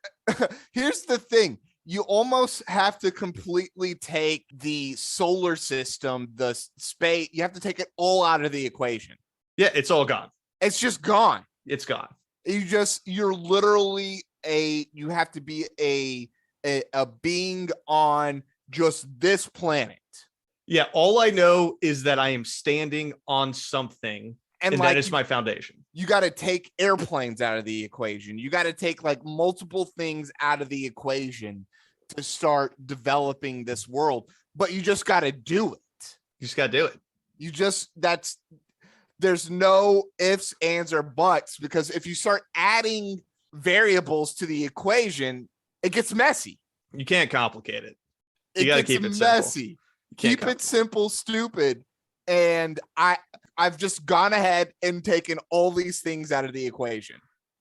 Here's the thing. You almost have to completely take the solar system, the space. You have to take it all out of the equation. Yeah, it's all gone. It's just gone. It's gone. You're literally you have to be a being on just this planet. Yeah, all I know is that I am standing on something, and that is my foundation. You got to take airplanes out of the equation. You got to take like multiple things out of the equation to start developing this world, but you just got to do it. You just got to do it. There's no ifs, ands, or buts, because if you start adding variables to the equation, it gets messy. You can't complicate it. You got to keep it messy. Keep it simple, stupid. And I've just gone ahead and taken all these things out of the equation.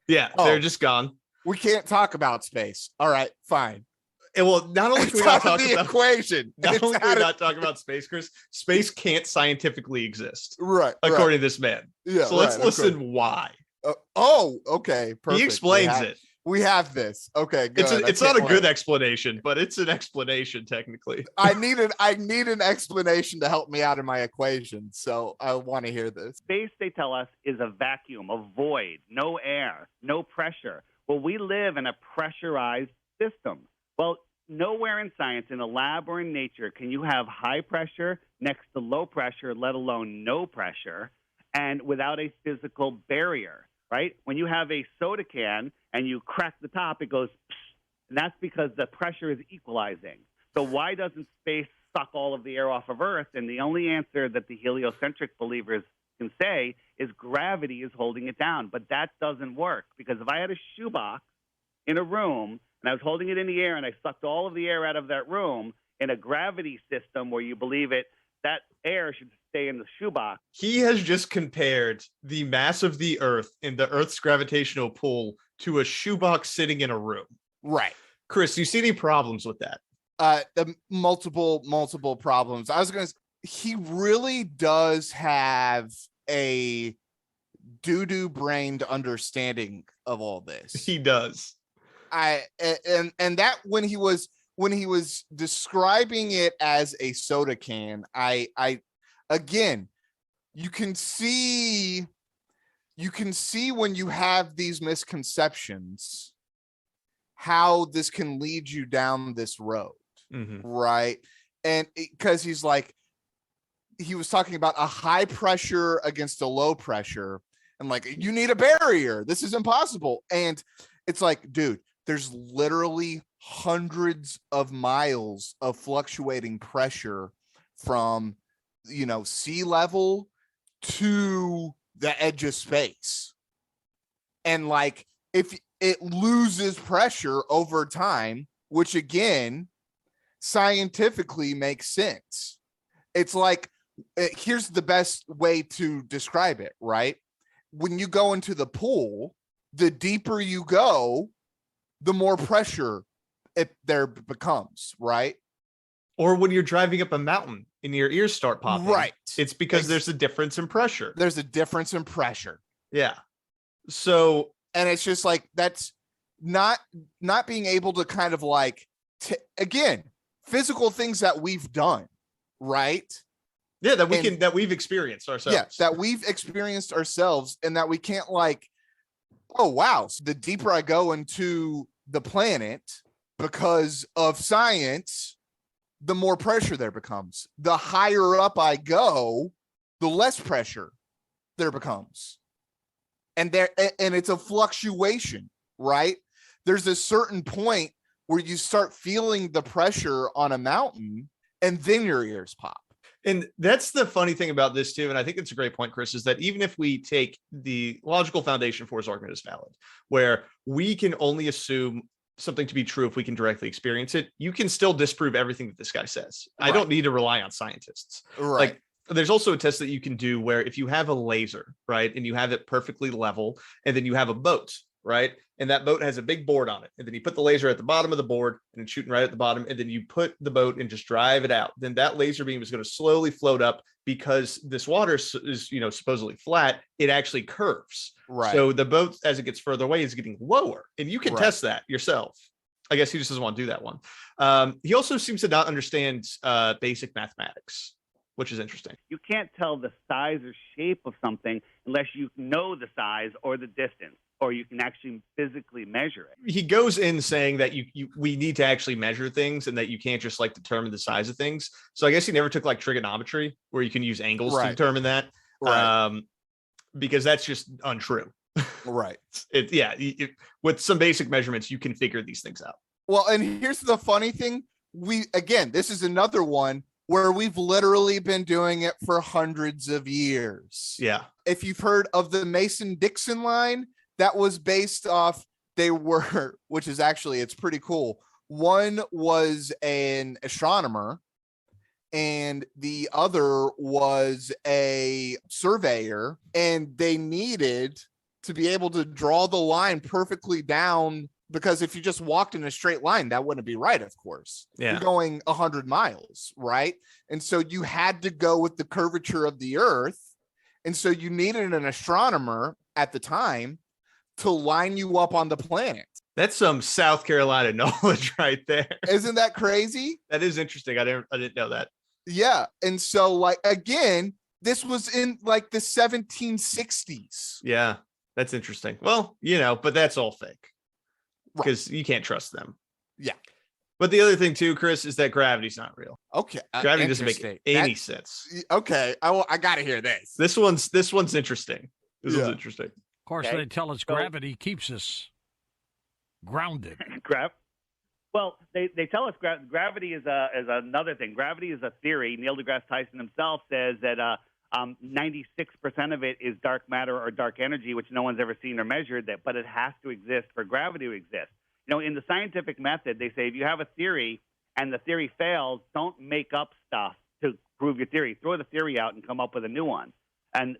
Yeah, they're just gone. We can't talk about space. All right, fine. And well, not only can we not talk about equation, not only can we not talk about space, Chris, space can't scientifically exist, right? According to this man. Yeah. So let's listen. Why? Okay. Perfect. He explains it. We have this. Okay, good. It's not a good explanation, but it's an explanation technically. I need an explanation to help me out in my equation, so I want to hear this. Space, they tell us, is a vacuum, a void, no air, no pressure. Well, we live in a pressurized system. Well, nowhere in science, in a lab or in nature, can you have high pressure next to low pressure, let alone no pressure, and without a physical barrier, right? When you have a soda can and you crack the top, it goes, and that's because the pressure is equalizing. So why doesn't space suck all of the air off of Earth? And the only answer that the heliocentric believers can say is gravity is holding it down. But that doesn't work, because if I had a shoebox in a room and I was holding it in the air and I sucked all of the air out of that room in a gravity system where you believe it, that air should stay in the shoebox. He has just compared the mass of the Earth and the Earth's gravitational pull to a shoebox sitting in a room. Right. Chris, do you see any problems with that? The multiple problems. He really does have a doo-doo brained understanding of all this. He does. And that when he was describing it as a soda can, I again, you can see when you have these misconceptions how this can lead you down this road. Mm-hmm. Right? And because he was talking about a high pressure against a low pressure, and like, you need a barrier, this is impossible. And it's like, dude, there's literally hundreds of miles of fluctuating pressure from, sea level to the edge of space. And like, if it loses pressure over time, which again, scientifically makes sense. It's like, here's the best way to describe it, right? When you go into the pool, the deeper you go, the more pressure there becomes, right? Or when you're driving up a mountain and your ears start popping. Right. It's because there's a difference in pressure. There's a difference in pressure. Yeah. So, and it's just like, that's not being able to kind of like, again, physical things that we've done, right? Yeah, that we've experienced ourselves. Yeah, that we've experienced ourselves, and that we can't like, oh wow, so the deeper I go into the planet because of science, the more pressure there becomes. The higher up I go, the less pressure there becomes. And it's a fluctuation, right? There's a certain point where you start feeling the pressure on a mountain, and then your ears pop. And that's the funny thing about this too. And I think it's a great point, Chris, is that even if we take the logical foundation for his argument as valid, where we can only assume something to be true if we can directly experience it, you can still disprove everything that this guy says. Right. I don't need to rely on scientists. Right. Like, there's also a test that you can do where if you have a laser, right, and you have it perfectly level, and then you have a boat, right, and that boat has a big board on it, and then you put the laser at the bottom of the board and it's shooting right at the bottom, and then you put the boat and just drive it out, then that laser beam is going to slowly float up because this water is, you know, supposedly flat. It actually curves. Right. So the boat, as it gets further away, is getting lower, and you can Right. test that yourself. I guess he just doesn't want to do that one. He also seems to not understand basic mathematics, which is interesting. You can't tell the size or shape of something unless you know the size or the distance, or you can actually physically measure it. He goes in saying that we need to actually measure things and that you can't just like determine the size of things. So I guess he never took like trigonometry, where you can use angles Right. to determine that. Right. Because that's just untrue. Right. With some basic measurements, you can figure these things out. Well, and here's the funny thing. This is another one where we've literally been doing it for hundreds of years. Yeah. If you've heard of the Mason-Dixon line, that was based off, which is actually, it's pretty cool. One was an astronomer and the other was a surveyor, and they needed to be able to draw the line perfectly down, because if you just walked in a straight line, that wouldn't be right, of course. Yeah. You're going 100 miles, right? And so you had to go with the curvature of the earth. And so you needed an astronomer at the time to line you up on the planet. That's some South Carolina knowledge right there. Isn't that crazy? That is interesting. I didn't know that. Yeah. And so, like, again, this was in like the 1760s. Yeah, that's interesting. Well, you know, but that's all fake. Because you can't trust them. Yeah. But the other thing too, Chris, is that gravity's not real. Okay. Gravity doesn't make any sense. Okay. I gotta hear this. This one's interesting. This one's interesting. Of course, Okay. they tell us gravity keeps us grounded. Well, they tell us gravity is another thing. Gravity is a theory. Neil deGrasse Tyson himself says that 96% of it is dark matter or dark energy, which no one's ever seen or measured, but it has to exist for gravity to exist. You know, in the scientific method, they say if you have a theory and the theory fails, don't make up stuff to prove your theory. Throw the theory out and come up with a new one. And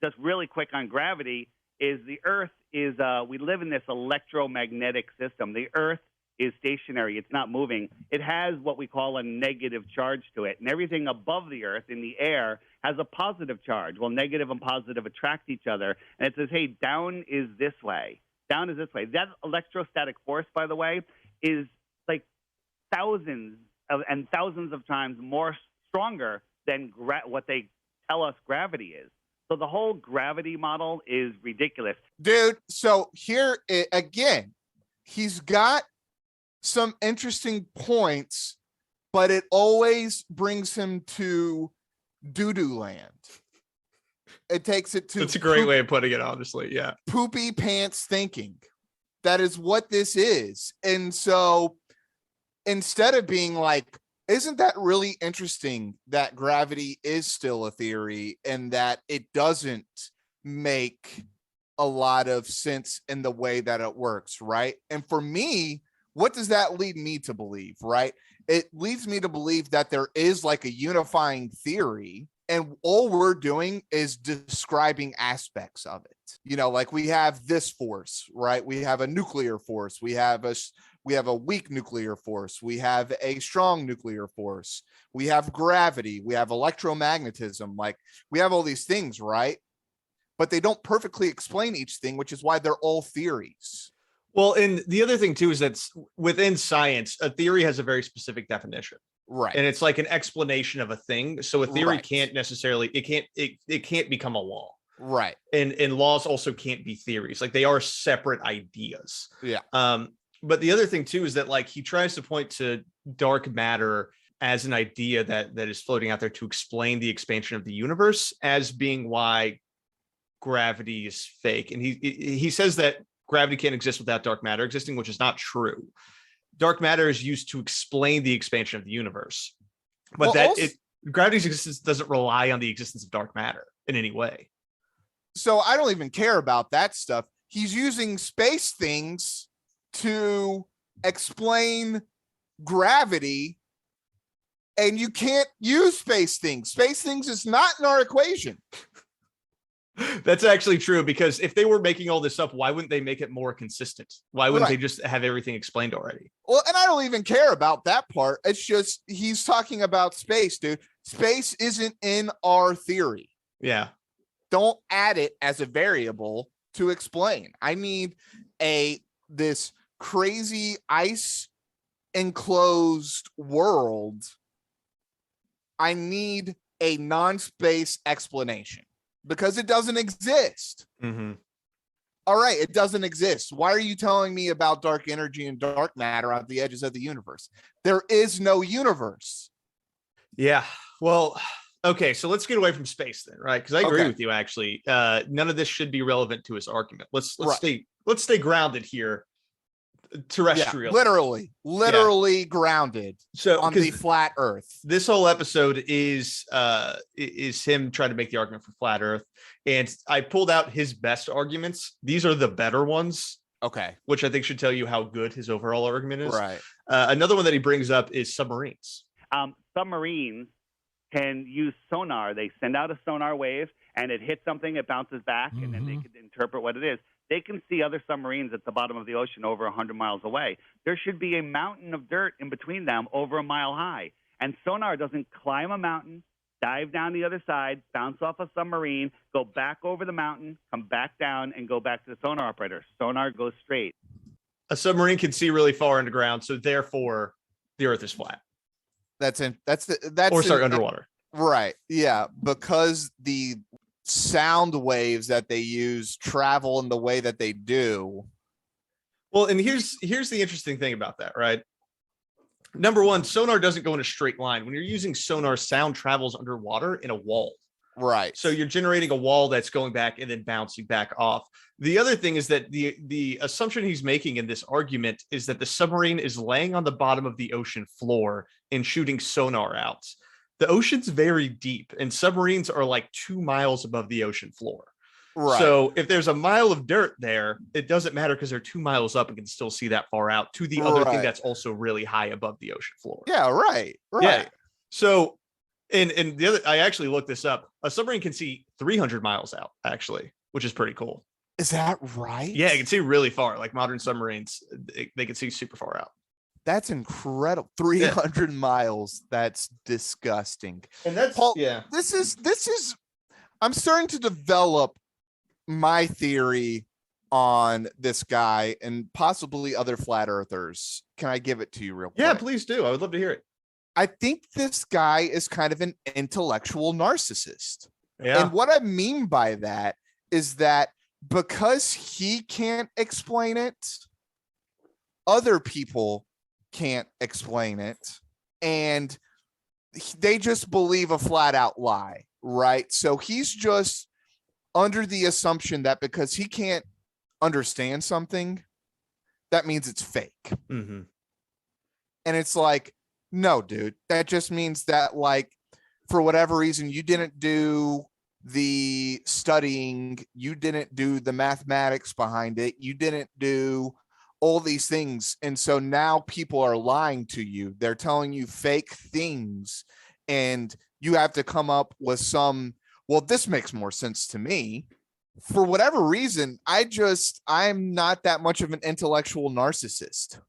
just really quick on gravity is the Earth is we live in this electromagnetic system. The Earth is stationary. It's not moving. It has what we call a negative charge to it. And everything above the Earth in the air has a positive charge. Well, negative and positive attract each other. And it says, hey, down is this way. Down is this way. That electrostatic force, by the way, is like thousands of times more stronger than what they tell us gravity is. So the whole gravity model is ridiculous. Dude, so here again, he's got some interesting points, but it always brings him to doo-doo land. It takes it to... That's a great way of putting it, honestly. Yeah. Poopy pants thinking. That is what this is. And so instead of being like, isn't that really interesting that gravity is still a theory and that it doesn't make a lot of sense in the way that it works, right? And for me, what does that lead me to believe, right? It leads me to believe that there is like a unifying theory, and all we're doing is describing aspects of it. You know, like we have this force, right? We have a nuclear force. We have a weak nuclear force. We have a strong nuclear force. We have gravity. We have electromagnetism. Like we have all these things, right? but they don't perfectly explain each thing, which is why they're all theories. Well, and the other thing too is that within science, a theory has a very specific definition. Right. And it's like an explanation of a thing. So a theory Right. can't necessarily, it can't become a law. Right. And laws also can't be theories. Like they are separate ideas. Yeah. But the other thing too is that like he tries to point to dark matter as an idea that is floating out there to explain the expansion of the universe as being why gravity is fake. And he says that gravity can't exist without dark matter existing, which is not true. Dark matter is used to explain the expansion of the universe, but gravity's existence doesn't rely on the existence of dark matter in any way. So I don't even care about that stuff. He's using space things to explain gravity, and you can't use space things. Space things is not in our equation. That's actually true, because if they were making all this up, why wouldn't they make it more consistent? Why wouldn't they just have everything explained already? Well, and I don't even care about that part. It's just he's talking about space, dude. Space isn't in our theory. Yeah. Don't add it as a variable to explain. I need this crazy ice enclosed world. I need a non-space explanation because it doesn't exist. Mm-hmm. All right, it doesn't exist. Why are you telling me about dark energy and dark matter at the edges of the universe? There is no universe. Yeah. Well, okay, so let's get away from space then, right? Because I agree with you. Actually, none of this should be relevant to his argument. Let's stay grounded here, terrestrial. Yeah, literally grounded. So on the flat Earth. This whole episode is him trying to make the argument for flat Earth, and I pulled out his best arguments. These are the better ones. Okay, which I think should tell you how good his overall argument is. Right. Another one that he brings up is submarines. Submarines can use sonar. They send out a sonar wave, and it hits something, it bounces back, and then they can interpret what it is. They can see other submarines at the bottom of the ocean over 100 miles away. There should be a mountain of dirt in between them over a mile high. And sonar doesn't climb a mountain, dive down the other side, bounce off a submarine, go back over the mountain, come back down, and go back to the sonar operator. Sonar goes straight. A submarine can see really far underground, so therefore the Earth is flat. Underwater. Right. Yeah. Because the sound waves that they use travel in the way that they do. Well, and here's the interesting thing about that, right? Number one, sonar doesn't go in a straight line. When you're using sonar, sound travels underwater in a wall. Right. So you're generating a wall that's going back and then bouncing back off. The other thing is that the assumption he's making in this argument is that the submarine is laying on the bottom of the ocean floor and shooting sonar out. The ocean's very deep, and submarines are like 2 miles above the ocean floor. Right. So if there's a mile of dirt there, it doesn't matter because they're 2 miles up and can still see that far out to the other thing that's also really high above the ocean floor. Yeah, right. Yeah. So and the other, I actually looked this up. A submarine can see 300 miles out, actually, which is pretty cool. Is that right? Yeah, it can see really far. Like modern submarines, they can see super far out. That's incredible. 300 miles. That's disgusting. And that's Paul, yeah. This is I'm starting to develop my theory on this guy and possibly other flat earthers. Can I give it to you real quick? Yeah, please do. I would love to hear it. I think this guy is kind of an intellectual narcissist. Yeah. And what I mean by that is that because he can't explain it, other people can't explain it, and they just believe a flat out lie, right? So he's just under the assumption that because he can't understand something, that means it's fake. Mm-hmm. And it's like, no, dude, that just means that, like, for whatever reason, you didn't do the studying, you didn't do the mathematics behind it, you didn't do all these things. And so now people are lying to you. They're telling you fake things, and you have to come up with some, well, this makes more sense to me. For whatever reason, I'm not that much of an intellectual narcissist.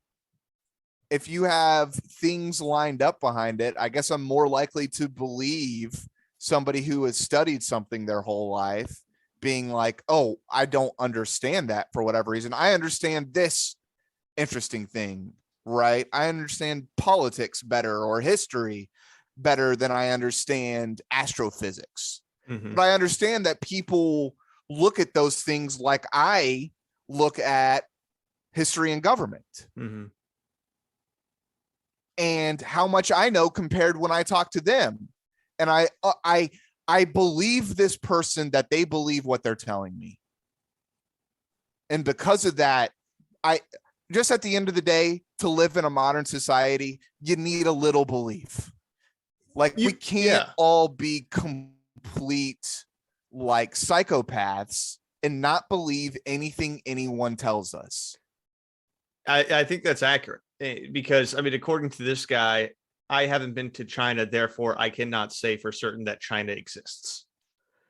If you have things lined up behind it, I guess I'm more likely to believe somebody who has studied something their whole life being like, oh, I don't understand that for whatever reason. I understand this interesting thing, right? I understand politics better or history better than I understand astrophysics. But I understand that people look at those things like I look at history and government. And how much I know compared when I talk to them. And I believe this person that they believe what they're telling me. And because of that, I just at the end of the day, to live in a modern society, you need a little belief. Like we can't all be complete like psychopaths and not believe anything anyone tells us. I think that's accurate because, I mean, according to this guy, I haven't been to China, therefore I cannot say for certain that China exists.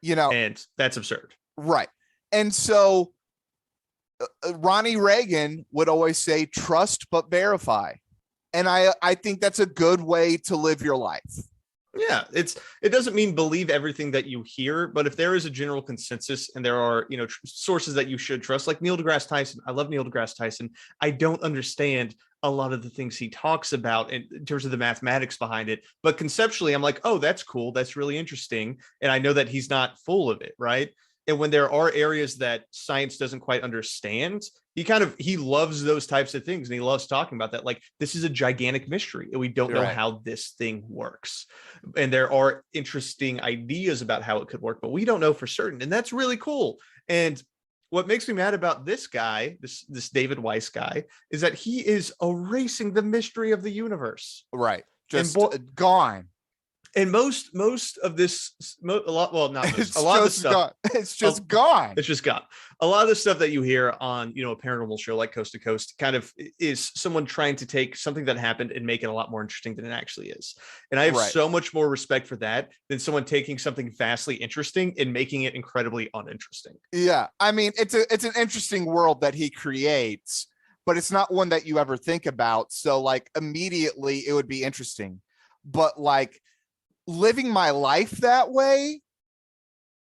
You know, and that's absurd. Right. And so Ronnie Reagan would always say, trust but verify. And I think that's a good way to live your life. Yeah, it doesn't mean believe everything that you hear, but if there is a general consensus and there are, sources that you should trust, like Neil deGrasse Tyson. I love Neil deGrasse Tyson. I don't understand a lot of the things he talks about in terms of the mathematics behind it, but conceptually I'm like, oh, that's cool. That's really interesting. And I know that he's not full of it, right? And when there are areas that science doesn't quite understand, he loves those types of things. And he loves talking about that. Like, this is a gigantic mystery and we don't know how this thing works. And there are interesting ideas about how it could work, but we don't know for certain. And that's really cool. And what makes me mad about this guy, this David Weiss guy, is that he is erasing the mystery of the universe. Right. Just gone. And most of this, a lot of the stuff, gone. It's just gone. It's just gone. A lot of the stuff that you hear on, a paranormal show like Coast to Coast kind of is someone trying to take something that happened and make it a lot more interesting than it actually is. And I have so much more respect for that than someone taking something vastly interesting and making it incredibly uninteresting. Yeah. I mean, it's an interesting world that he creates, but it's not one that you ever think about. So like immediately it would be interesting, but like, living my life that way,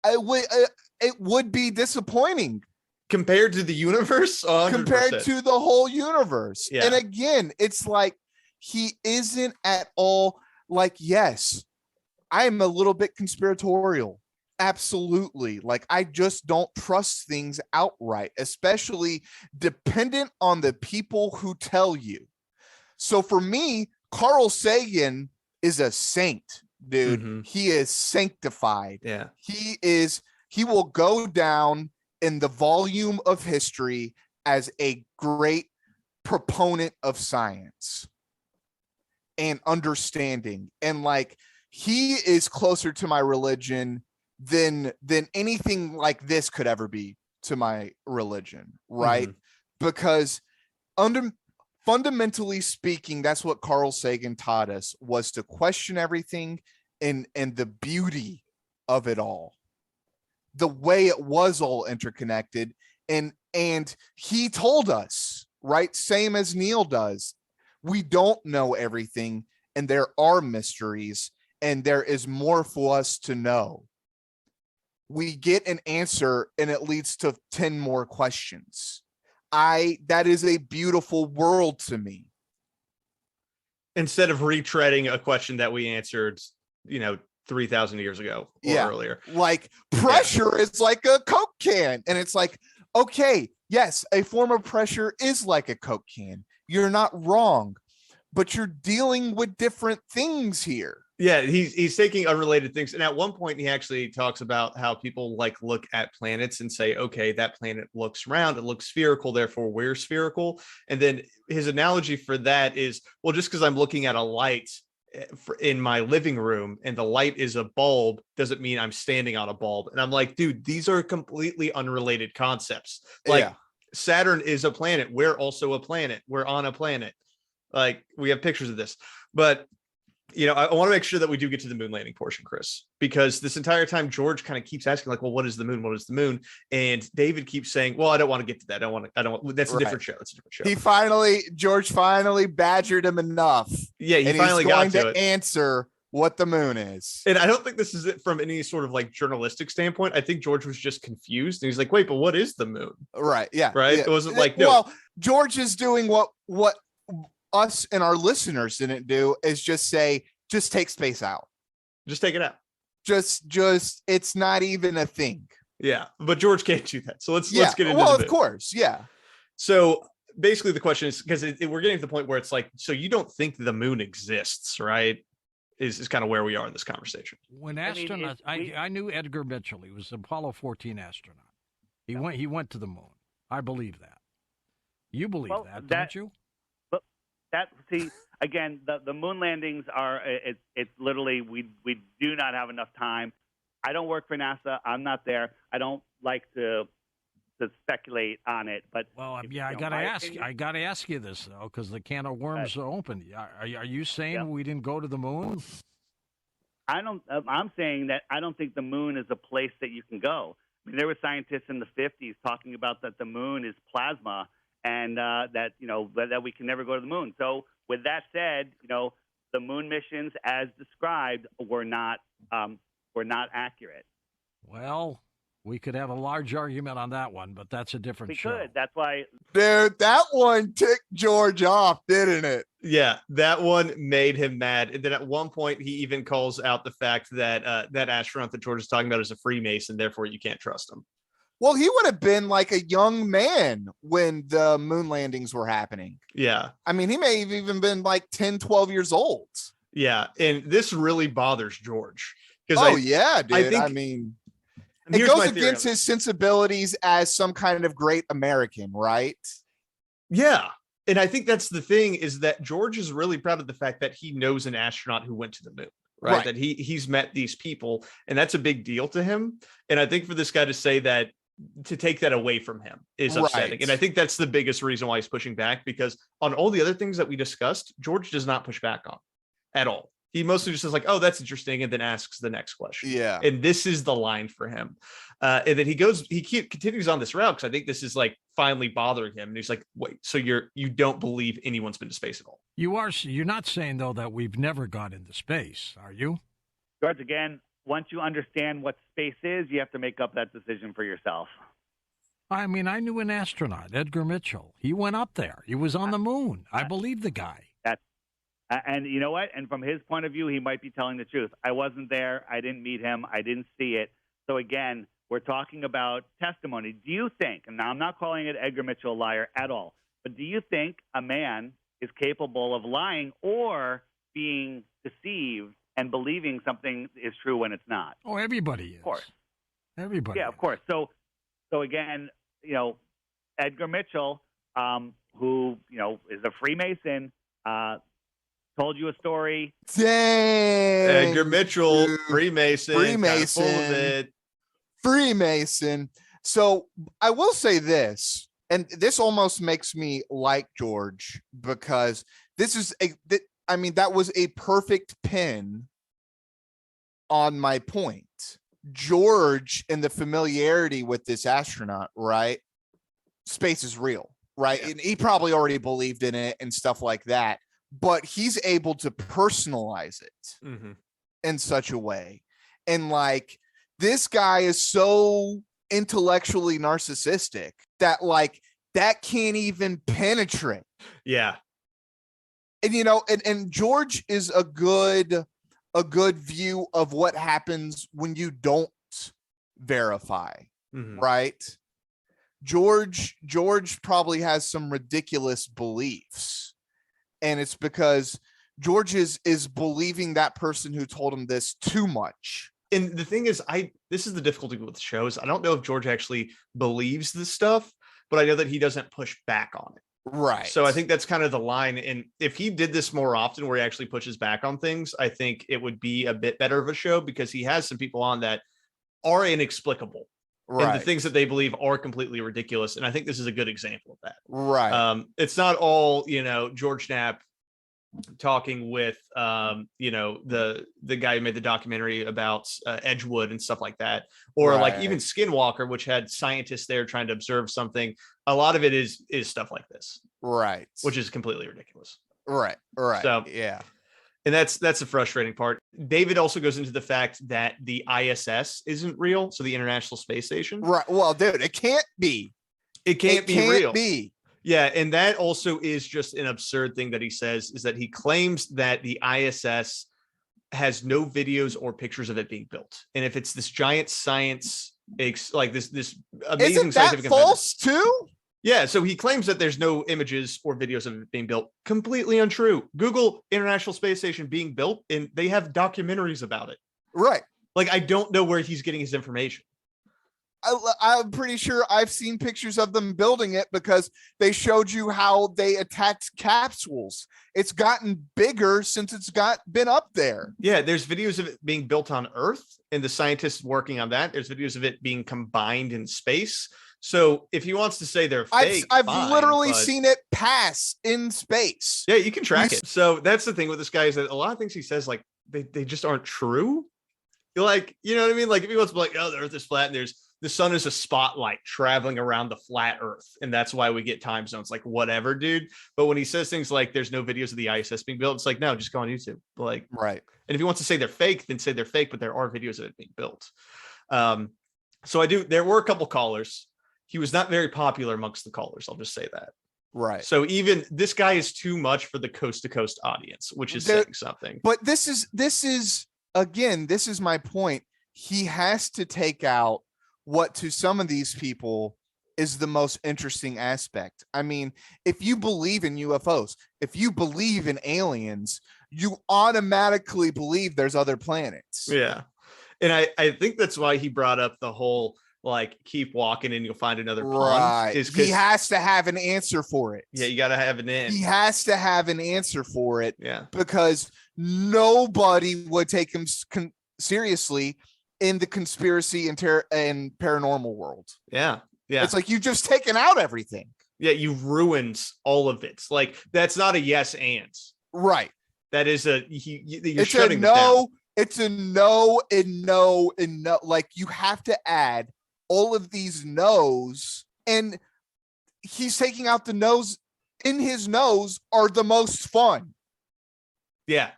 it would be disappointing compared to the universe, 100%. Compared to the whole universe. Yeah. And again, it's like he isn't at all like, yes, I am a little bit conspiratorial. Absolutely. Like, I just don't trust things outright, especially dependent on the people who tell you. So for me, Carl Sagan is a saint. Dude, He is sanctified. Yeah. He will go down in the volume of history as a great proponent of science and understanding. And like, he is closer to my religion than anything like this could ever be to my religion. Right. Because fundamentally speaking, that's what Carl Sagan taught us, was to question everything and the beauty of it all, the way it was all interconnected. And he told us, right, same as Neil does, we don't know everything and there are mysteries and there is more for us to know. We get an answer and it leads to 10 more questions. That is a beautiful world to me. Instead of retreading a question that we answered, 3,000 years ago or earlier. Like pressure is like a Coke can. And it's like, okay, yes, a form of pressure is like a Coke can. You're not wrong, but you're dealing with different things here. Yeah, he's taking unrelated things. And at one point he actually talks about how people like look at planets and say, okay, that planet looks round, it looks spherical, therefore we're spherical. And then his analogy for that is, well, just because I'm looking at a light in my living room and the light is a bulb doesn't mean I'm standing on a bulb. And I'm like, dude, these are completely unrelated concepts. Like Saturn is a planet. We're also a planet. We're on a planet. Like, we have pictures of this, but I want to make sure that we do get to the moon landing portion, Chris, because this entire time George kind of keeps asking like, well, what is the moon? What is the moon? And David keeps saying, well, I don't want to get to that. I don't want, that's a different show. That's a different show. George finally badgered him enough. Yeah. He finally got to answer what the moon is. And I don't think this is it from any sort of like journalistic standpoint. I think George was just confused. And he's like, wait, but what is the moon? Right. Yeah. Right. Yeah. It wasn't like, no. Well, George is doing what us and our listeners didn't do, is just say, just take space out. Just take it out. Just it's not even a thing. Yeah. But George can't do that. So let's get into Well, it. of course. Yeah. So basically the question is, because we're getting to the point where it's like, so you don't think the moon exists, right? Is kind of where we are in this conversation. When astronauts, I knew Edgar Mitchell. He was an Apollo 14 astronaut. He went to the moon. I believe that. You believe that, don't you? But see, again, the moon landings are, it's literally, we do not have enough time. I don't work for NASA. I'm not there. I don't like to speculate on it, but well, yeah, I gotta ask you this though, because the can of worms are open. Are you saying we didn't go to the moon? I'm saying that I don't think the moon is a place that you can go. I mean, there were scientists in the 50s talking about that the moon is plasma, and that we can never go to the moon. So with that said, the moon missions as described were not accurate. Well, we could have a large argument on that one, but that's a different show. We could. That's why. Dude, that one ticked George off, didn't it? Yeah, that one made him mad. And then at one point, he even calls out the fact that that astronaut that George is talking about is a Freemason, therefore you can't trust him. Well, he would have been like a young man when the moon landings were happening. Yeah. I mean, he may have even been like 10, 12 years old. Yeah, and this really bothers George. Dude. It goes against his sensibilities as some kind of great American, right? Yeah. And I think that's the thing, is that George is really proud of the fact that he knows an astronaut who went to the moon, right? That he's met these people, and that's a big deal to him. And I think for this guy to say that, to take that away from him is upsetting. Right. And I think that's the biggest reason why he's pushing back, because on all the other things that we discussed, George does not push back on at all. He mostly just says like, oh, that's interesting, and then asks the next question. Yeah. And this is the line for him. And then he continues on this route, because I think this is like finally bothering him. And he's like, wait, so you don't believe anyone's been to space at all? You're not saying, though, that we've never gone into space, are you? George, again, once you understand what space is, you have to make up that decision for yourself. I mean, I knew an astronaut, Edgar Mitchell. He went up there. He was on the moon. I believe the guy. And you know what? And from his point of view, he might be telling the truth. I wasn't there. I didn't meet him. I didn't see it. So again, we're talking about testimony. Do you think, and now I'm not calling it Edgar Mitchell a liar at all, but do you think a man is capable of lying or being deceived and believing something is true when it's not? Oh, everybody is. Of course. Everybody. Yeah, of course. So again, Edgar Mitchell, who, is a Freemason, told you a story. Dang. Edgar Mitchell, dude. Freemason. Freemason. So I will say this, and this almost makes me like George, because that was a perfect pin on my point. George and the familiarity with this astronaut, right? Space is real, right? Yeah. And he probably already believed in it and stuff like that. But he's able to personalize it in such a way. And like, this guy is so intellectually narcissistic that like, that can't even penetrate. Yeah. And, and George is a good view of what happens when you don't verify, right? George probably has some ridiculous beliefs. And it's because George is believing that person who told him this too much. And the thing is, this is the difficulty with the shows. I don't know if George actually believes this stuff, but I know that he doesn't push back on it. Right. So I think that's kind of the line. And if he did this more often, where he actually pushes back on things, I think it would be a bit better of a show, because he has some people on that are inexplicable. Right. And the things that they believe are completely ridiculous. And I think this is a good example of that. Right. It's not all, George Knapp talking with, the guy who made the documentary about Edgewood and stuff like that. Or like even Skinwalker, which had scientists there trying to observe something. A lot of it is stuff like this. Right. Which is completely ridiculous. Right. So, yeah. And that's the frustrating part. David also goes into the fact that the ISS isn't real, so the International Space Station. Right. Well, dude, it can't be. It can't be real. Be. Yeah, and that also is just an absurd thing that he says, is that he claims that the ISS has no videos or pictures of it being built. And if it's this giant science, like this amazing scientific event, false too? Yeah, so he claims that there's no images or videos of it being built. Completely untrue. Google International Space Station being built, and they have documentaries about it. Right. Like, I don't know where he's getting his information. I'm pretty sure I've seen pictures of them building it because they showed you how they attacked capsules. It's gotten bigger since it's been up there. Yeah, there's videos of it being built on Earth and the scientists working on that. There's videos of it being combined in space. So if he wants to say they're fake, I've literally seen it pass in space. Yeah, you can track it. So that's the thing with this guy, is that a lot of things he says, like, they just aren't true. You're like, you know what I mean? Like, if he wants to be like, oh, the Earth is flat and the sun is a spotlight traveling around the flat Earth, and that's why we get time zones. Like, whatever, dude. But when he says things like there's no videos of the ISS being built, it's like, no, just go on YouTube. Like, right. And if he wants to say they're fake, then say they're fake, but there are videos of it being built. So there were a couple callers. He was not very popular amongst the callers. I'll just say that. Right. So even this guy is too much for the coast to coast audience, which is saying something. But this is again, this is my point. He has to take out what to some of these people is the most interesting aspect. I mean, if you believe in UFOs, if you believe in aliens, you automatically believe there's other planets. Yeah. And I think that's why he brought up the whole, like, keep walking and you'll find another pond. Right. He has to have an answer for it. Yeah, you got to have an end. He has to have an answer for it. Yeah. Because nobody would take him seriously in the conspiracy and paranormal world. Yeah. Yeah. It's like, you've just taken out everything. Yeah, you've ruined all of it. Like, that's not a yes and. Right. That is you're it's shutting a no. down. It's a no and no and no. Like, you have to add all of these no's, and he's taking out the no's. In his no's are the most fun. Yeah.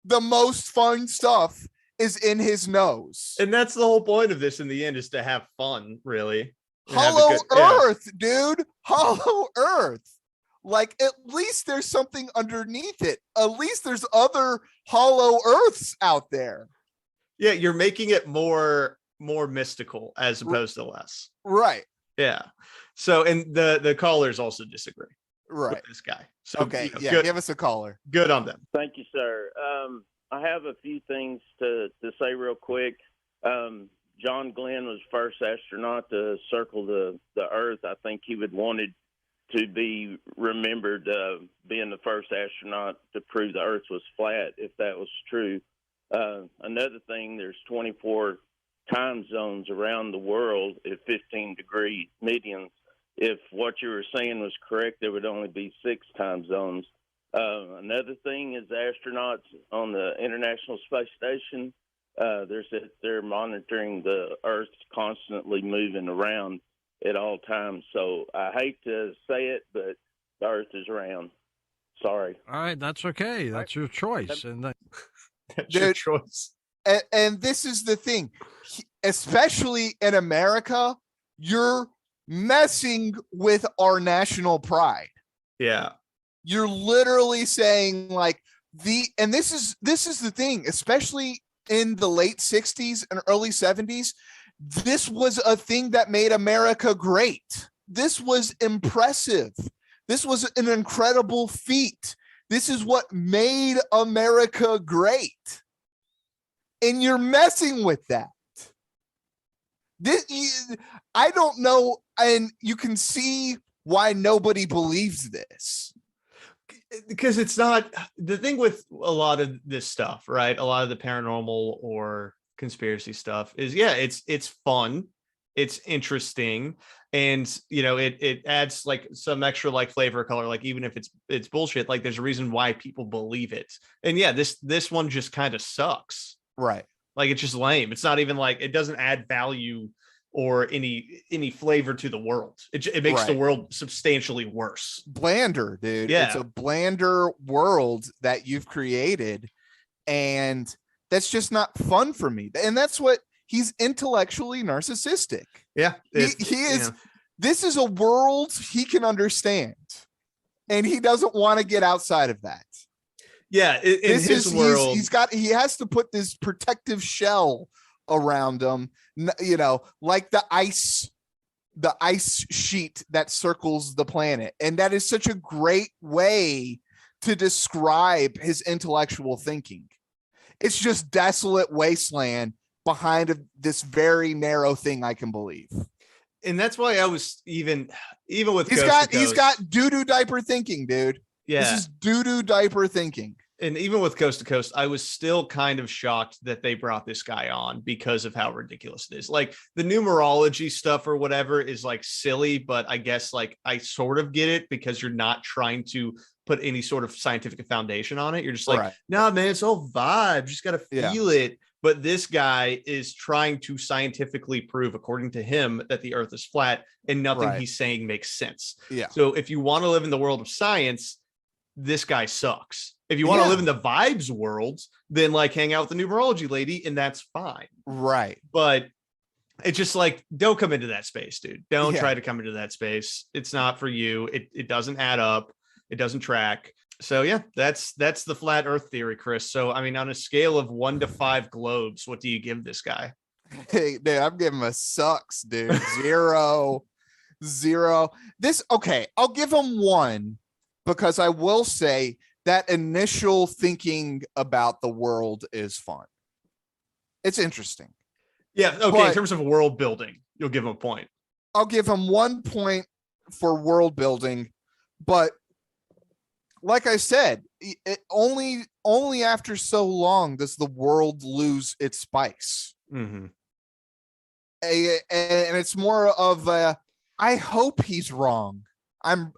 The most fun stuff is in his nose. And that's the whole point of this in the end, is to have fun, really. Hollow Earth, dude. Hollow Earth. Like, at least there's something underneath it. At least there's other hollow Earths out there. Yeah, you're making it more mystical as opposed to less. Right. Yeah. So, and the callers also disagree. Right. With this guy. So, okay. You know, yeah. good. Give us a caller. Good on them. Thank you, sir. I have a few things to say real quick. John Glenn was the first astronaut to circle the Earth. I think he would wanted to be remembered being the first astronaut to prove the Earth was flat, if that was true. Another thing, there's 24 time zones around the world at 15-degree medians. If what you were saying was correct, there would only be 6 time zones. Another thing is astronauts on the International Space Station. They're monitoring the Earth constantly moving around at all times. So I hate to say it, but the Earth is round. Sorry. All right, that's okay. That's your choice. And that's your choice. And this is the thing, especially in America, you're messing with our national pride. Yeah. You're literally saying, like, and this is the thing, especially in the late 60s and early 70s, this was a thing that made America great. This was impressive. This was an incredible feat. This is what made America great. And you're messing with that. I don't know, and you can see why nobody believes this. Because it's not the thing with a lot of this stuff, right? A lot of the paranormal or conspiracy stuff is, yeah, it's fun, it's interesting, and you know, it adds like some extra like flavor, color, like even if it's bullshit, like there's a reason why people believe it. And yeah, this one just kind of sucks. Right. Like, it's just lame. It's not even like, it doesn't add value or any flavor to the world. It makes the world substantially worse. Blander, dude. Yeah. It's a blander world that you've created. And that's just not fun for me. And that's what he's intellectually narcissistic. Yeah. He is. This is a world he can understand, and he doesn't want to get outside of that. Yeah. In his world, he has to put this protective shell around him, you know, like the ice sheet that circles the planet. And that is such a great way to describe his intellectual thinking. It's just desolate wasteland behind this very narrow thing I can believe. And that's why I was even with he's got doo-doo diaper thinking, dude. Yeah. This is doo-doo diaper thinking. And even with Coast to Coast, I was still kind of shocked that they brought this guy on because of how ridiculous it is. Like the numerology stuff or whatever is like silly, but I guess like I sort of get it because you're not trying to put any sort of scientific foundation on it. You're just like, nah, man, it's all vibe. You just got to feel it. But this guy is trying to scientifically prove, according to him, that the earth is flat, and nothing he's saying makes sense. Yeah. So if you want to live in the world of science, this guy sucks. If you want to live in the vibes world, then like hang out with the numerology lady, and that's fine. Right. But it's just like, don't come into that space, dude. Don't try to come into that space. It's not for you. It doesn't add up. It doesn't track. So yeah, that's the flat earth theory, Chris. So I mean, on a scale of 1 to 5 globes, what do you give this guy? Hey, dude, I'm giving him a sucks, dude. 0. I'll give him 1 because I will say that initial thinking about the world is fun. It's interesting. Yeah. Okay. But in terms of world building, you'll give him a point. I'll give him 1 point for world building, but like I said, it only after so long does the world lose its spice. Mm-hmm. And it's more of a, I hope he's wrong. I'm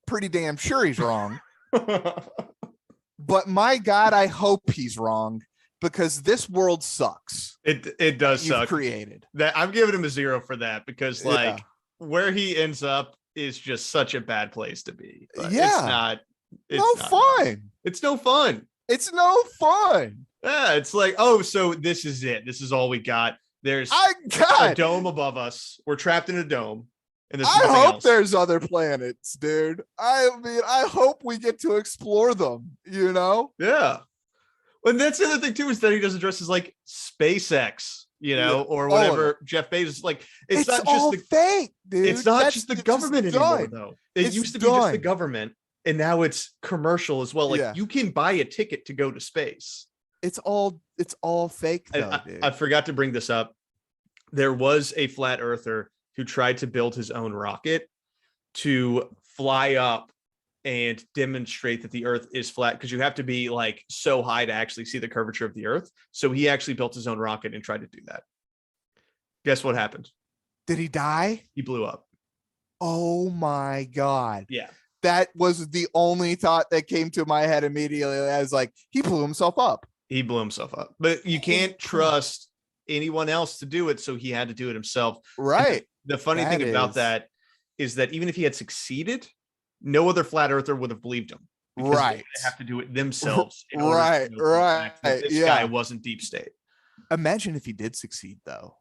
pretty damn sure he's wrong. But my God, I hope he's wrong because this world sucks. It does You've suck. Created that. I'm giving him a 0 for that because like where he ends up is just such a bad place to be. But it's no fun. It's no fun. It's no fun. Yeah, it's like, oh, so this is it. This is all we got. There's a dome above us. We're trapped in a dome. And I hope there's other planets, dude. I mean, I hope we get to explore them, you know? Yeah. And that's the other thing, too, is that he does address is like SpaceX, you know, or whatever. Jeff Bezos, like, it's not all just fake, dude. It's not just the government anymore, though. It used to be just the government, and now it's commercial as well. Like, you can buy a ticket to go to space. It's all fake, though, dude. I forgot to bring this up. There was a flat earther who tried to build his own rocket to fly up and demonstrate that the earth is flat, because you have to be like so high to actually see the curvature of the earth. So he actually built his own rocket and tried to do that. Guess what happened? Did he die? He blew up. Oh my God. Yeah. That was the only thought that came to my head immediately. I was like, he blew himself up. He blew himself up. But you can't trust anyone else to do it, so he had to do it himself. Right. The funny thing about that is that even if he had succeeded, no other flat earther would have believed him. Right. They have to do it themselves. Right. This guy wasn't deep state. Imagine if he did succeed, though.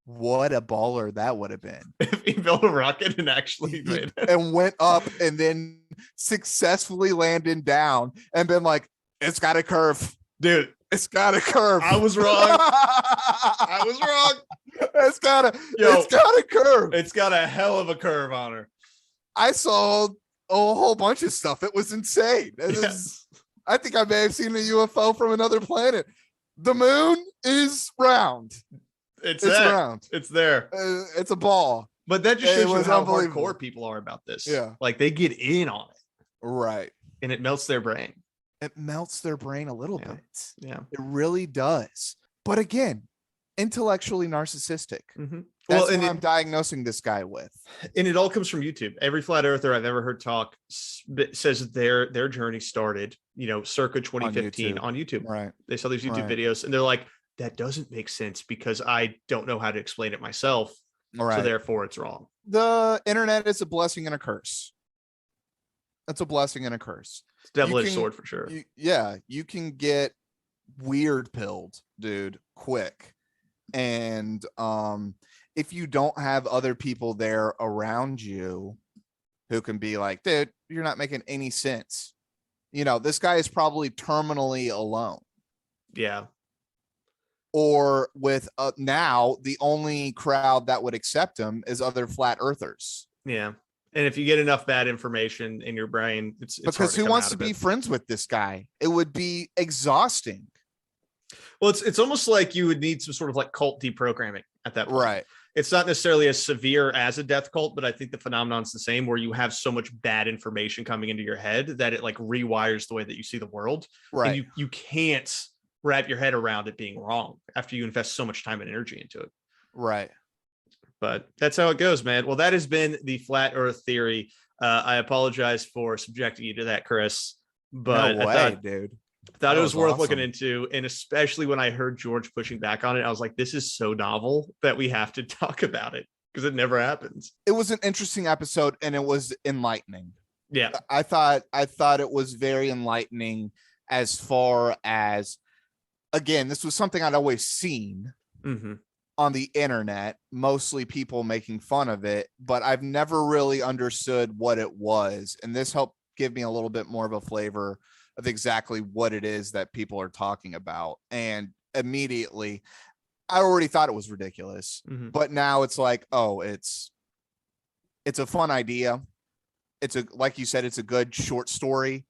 What a baller that would have been. If he built a rocket and actually made it. And went up and then successfully landed down and been like, it's got a curve. Dude, it's got a curve. I was wrong. I was wrong. It's got a curve. It's got a hell of a curve on her. I saw a whole bunch of stuff. It was insane. I think I may have seen a UFO from another planet. The moon is round. It's round. It's there. It's a ball. But that just shows you how hardcore people are about this. Yeah. Like they get in on it. Right. And it melts their brain. It melts their brain a little bit. Yeah. It really does. But again, intellectually narcissistic. Mm-hmm. That's what I'm diagnosing this guy with. And it all comes from YouTube. Every flat earther I've ever heard talk says that their journey started, circa 2015 on YouTube. Right. They saw these YouTube videos and they're like, that doesn't make sense because I don't know how to explain it myself. Right. So therefore it's wrong. The internet is a blessing and a curse. That's a blessing and a curse. It's a double-edged sword for sure. You can get weird pilled, dude, quick. And if you don't have other people there around you who can be like, dude, you're not making any sense. You know, this guy is probably terminally alone. Yeah. Or with now the only crowd that would accept him is other flat earthers. Yeah. And if you get enough bad information in your brain, it's because who wants to be friends with this guy? It would be exhausting. Well, it's almost like you would need some sort of like cult deprogramming at that point. Right. It's not necessarily as severe as a death cult, but I think the phenomenon's the same, where you have so much bad information coming into your head that it like rewires the way that you see the world. Right. And you can't wrap your head around it being wrong after you invest so much time and energy into it. Right. But that's how it goes, man. Well, that has been the flat earth theory. I apologize for subjecting you to that, Chris, but no way, dude. Thought it was worth looking into. And especially when I heard George pushing back on it, I was like, this is so novel that we have to talk about it because it never happens. It was an interesting episode and it was enlightening. Yeah. I thought it was very enlightening as far as, again, this was something I'd always seen on the internet, mostly people making fun of it, but I've never really understood what it was. And this helped give me a little bit more of a flavor of exactly what it is that people are talking about. And immediately I already thought it was ridiculous, but now it's like, oh, it's a fun idea. It's like you said, it's a good short story,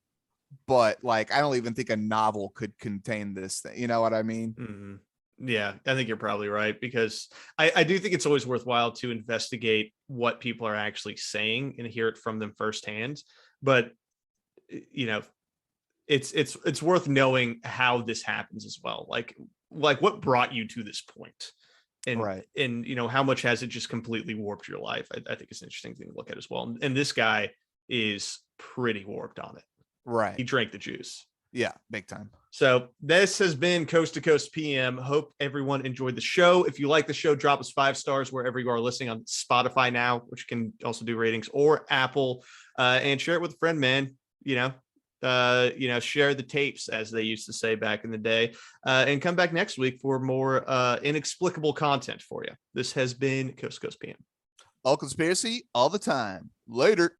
but like, I don't even think a novel could contain this thing. You know what I mean? Yeah, I think you're probably right, because I do think it's always worthwhile to investigate what people are actually saying and hear it from them firsthand. But, you know, it's worth knowing how this happens as well. Like what brought you to this point, and right. And, you know, how much has it just completely warped your life? I think it's an interesting thing to look at as well. And this guy is pretty warped on it. Right. He drank the juice. Yeah, big time. So this has been Coast to Coast PM. Hope everyone enjoyed the show. If you like the show, drop us 5 stars wherever you are listening, on Spotify now, which can also do ratings, or Apple, and share it with a friend, man. You know, share the tapes, as they used to say back in the day, and come back next week for more inexplicable content for you. This has been Coast to Coast PM. All conspiracy all the time. Later.